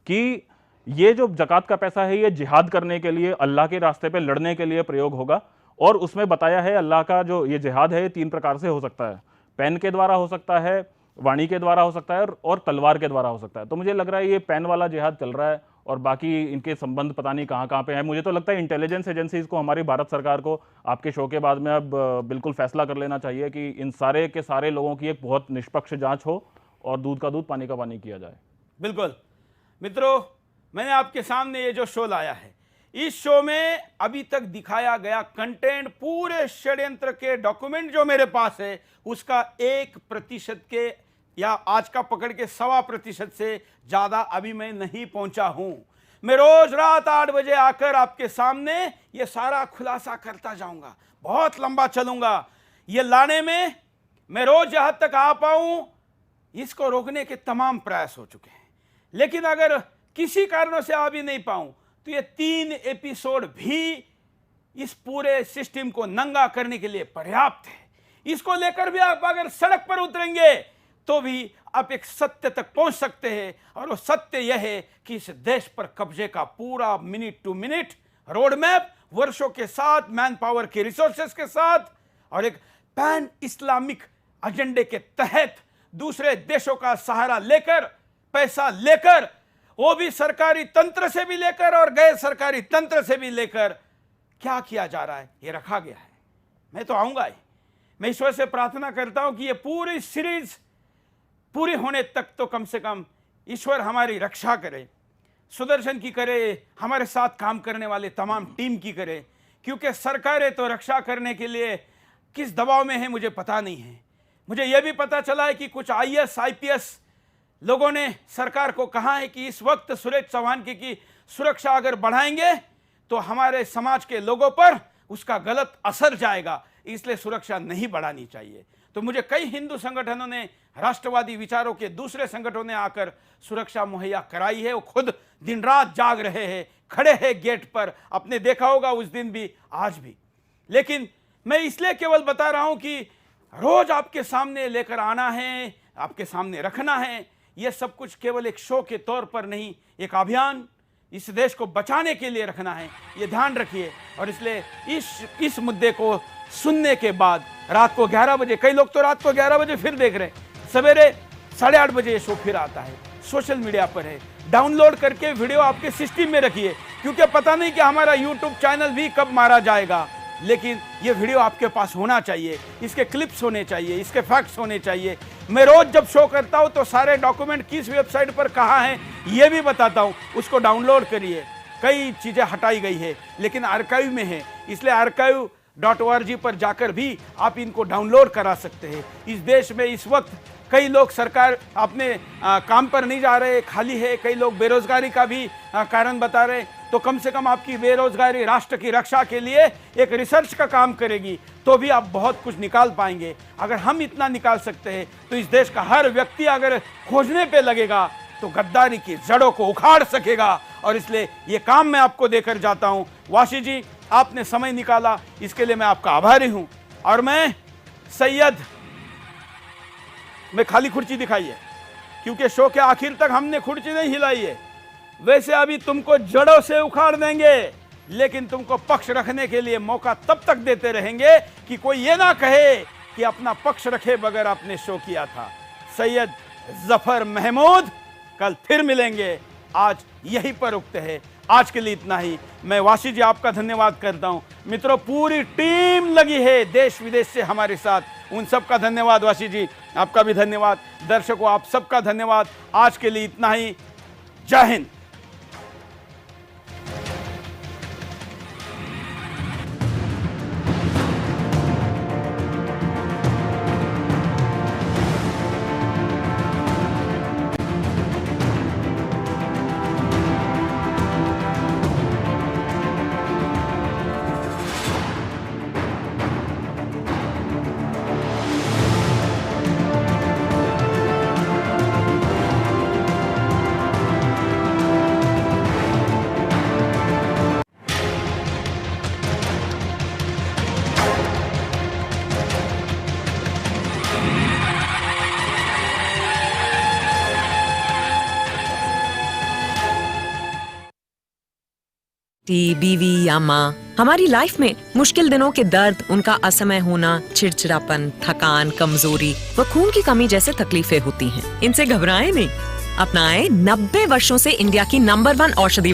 कि ये जो ज़कात का पैसा है, ये जिहाद करने के लिए, अल्लाह के रास्ते पे लड़ने के लिए प्रयोग होगा। और उसमें बताया है अल्लाह का जो ये जिहाद है, 3 प्रकार से हो सकता है। पेन के द्वारा हो सकता है, वाणी के द्वारा हो सकता है, और तलवार के द्वारा हो सकता है। तो मुझे लग रहा है ये पेन वाला जिहाद चल रहा है, और बाकी इनके संबंध पता नहीं कहाँ पे है। मुझे तो लगता है इंटेलिजेंस एजेंसीज को, हमारी भारत सरकार को आपके शो के बाद में अब बिल्कुल फैसला कर लेना चाहिए कि इन सारे के सारे लोगों की एक बहुत निष्पक्ष जांच हो और दूध का दूध पानी का पानी किया जाए। बिल्कुल मित्रों, मैंने आपके सामने ये जो शो लाया है, इस शो में अभी तक दिखाया गया कंटेंट, पूरे षड्यंत्र के डॉक्यूमेंट जो मेरे पास है, उसका 1% के, या आज का पकड़ के 1.25% से ज्यादा अभी मैं नहीं पहुंचा हूं। मैं रोज रात 8 बजे आकर आपके सामने ये सारा खुलासा करता जाऊंगा, बहुत लंबा चलूंगा। ये लाने में मैं रोज यहां तक आ पाऊं, इसको रोकने के तमाम प्रयास हो चुके हैं, लेकिन अगर किसी कारणों से आ भी नहीं पाऊं तो ये 3 एपिसोड भी इस पूरे सिस्टम को नंगा करने के लिए पर्याप्त है। इसको लेकर भी आप अगर सड़क पर उतरेंगे तो भी आप एक सत्य तक पहुंच सकते हैं, और वो सत्य यह है कि इस देश पर कब्जे का पूरा minute to minute road map, वर्षों के साथ, मैन पावर के रिसोर्सेस के साथ, और एक पैन इस्लामिक एजेंडे के तहत दूसरे देशों का सहारा लेकर, पैसा लेकर, वो भी सरकारी तंत्र से भी लेकर और गैर सरकारी तंत्र से भी लेकर, क्या किया जा रहा है ये रखा गया है। मैं तो आऊंगा ही। मैं ईश्वर से प्रार्थना करता हूं कि ये पूरी सीरीज पूरी होने तक तो कम से कम ईश्वर हमारी रक्षा करे, सुदर्शन की करे, हमारे साथ काम करने वाले तमाम टीम की करे, क्योंकि सरकारें तो रक्षा करने के लिए किस दबाव में है मुझे पता नहीं है। मुझे यह भी पता चला है कि कुछ IAS IPS लोगों ने सरकार को कहा है कि इस वक्त सुरेश चौहान की सुरक्षा अगर बढ़ाएंगे तो हमारे समाज के लोगों पर उसका गलत असर जाएगा, इसलिए सुरक्षा नहीं बढ़ानी चाहिए। तो मुझे कई हिंदू संगठनों ने, राष्ट्रवादी विचारों के दूसरे संगठनों ने आकर सुरक्षा मुहैया कराई है। वो खुद दिन रात जाग रहे हैं, खड़े हैं गेट पर, आपने देखा होगा उस दिन भी, आज भी। लेकिन मैं इसलिए केवल बता रहा हूं कि रोज आपके सामने लेकर आना है, आपके सामने रखना है। यह सब कुछ केवल एक शो के तौर पर नहीं, एक अभियान इस देश को बचाने के लिए रखना है, ये ध्यान रखिए। और इसलिए इस मुद्दे को सुनने के बाद रात को 11 बजे, कई लोग तो रात को 11 बजे फिर देख रहे हैं, सवेरे 8:30 बजे ये शो फिर आता है, सोशल मीडिया पर है। डाउनलोड करके वीडियो आपके सिस्टम में रखिए, क्योंकि पता नहीं कि हमारा यूट्यूब चैनल भी कब मारा जाएगा, लेकिन ये वीडियो आपके पास होना चाहिए, इसके क्लिप्स होने चाहिए, इसके फैक्ट्स होने चाहिए। मैं रोज जब शो करता हूं तो सारे डॉक्यूमेंट किस वेबसाइट पर कहाँ हैं ये भी बताता हूं, उसको डाउनलोड करिए। कई चीज़ें हटाई गई है लेकिन आर्काइव में है, इसलिए archive.org पर जाकर भी आप इनको डाउनलोड करा सकते हैं। इस देश में इस वक्त कई लोग सरकार अपने काम पर नहीं जा रहे, खाली है, कई लोग बेरोजगारी का भी कारण बता रहे, तो कम से कम आपकी बेरोजगारी राष्ट्र की रक्षा के लिए एक रिसर्च का काम करेगी, तो भी आप बहुत कुछ निकाल पाएंगे। अगर हम इतना निकाल सकते हैं तो इस देश का हर व्यक्ति अगर खोजने पे लगेगा तो गद्दारी की जड़ों को उखाड़ सकेगा। और इसलिए ये काम मैं आपको देकर जाता हूं। वाशी जी, आपने समय निकाला, इसके लिए मैं आपका आभारी हूं। और मैं सैयद में खाली कुर्सी दिखाई है, क्योंकि शो के आखिर तक हमने कुर्सी नहीं हिलाई है। वैसे अभी तुमको जड़ों से उखाड़ देंगे, लेकिन तुमको पक्ष रखने के लिए मौका तब तक देते रहेंगे कि कोई ये ना कहे कि अपना पक्ष रखे बगैर आपने शो किया था। सैयद जफर महमूद, कल फिर मिलेंगे। आज यहीं पर रुकते हैं। आज के लिए इतना ही। मैं वाशी जी आपका धन्यवाद करता हूं। मित्रों, पूरी टीम लगी है देश विदेश से हमारे साथ, उन सबका धन्यवाद। वाशी जी आपका भी धन्यवाद। दर्शकों, आप सबका धन्यवाद। आज के लिए इतना ही। जय हिंद। बीवी या माँ, हमारी लाइफ में मुश्किल दिनों के दर्द, उनका असमय होना, चिड़चिड़ापन, थकान, कमजोरी व खून की कमी जैसे तकलीफें होती हैं। इनसे घबराएं नहीं, अपनाएं 90 वर्षों से इंडिया की नंबर 1 औषधि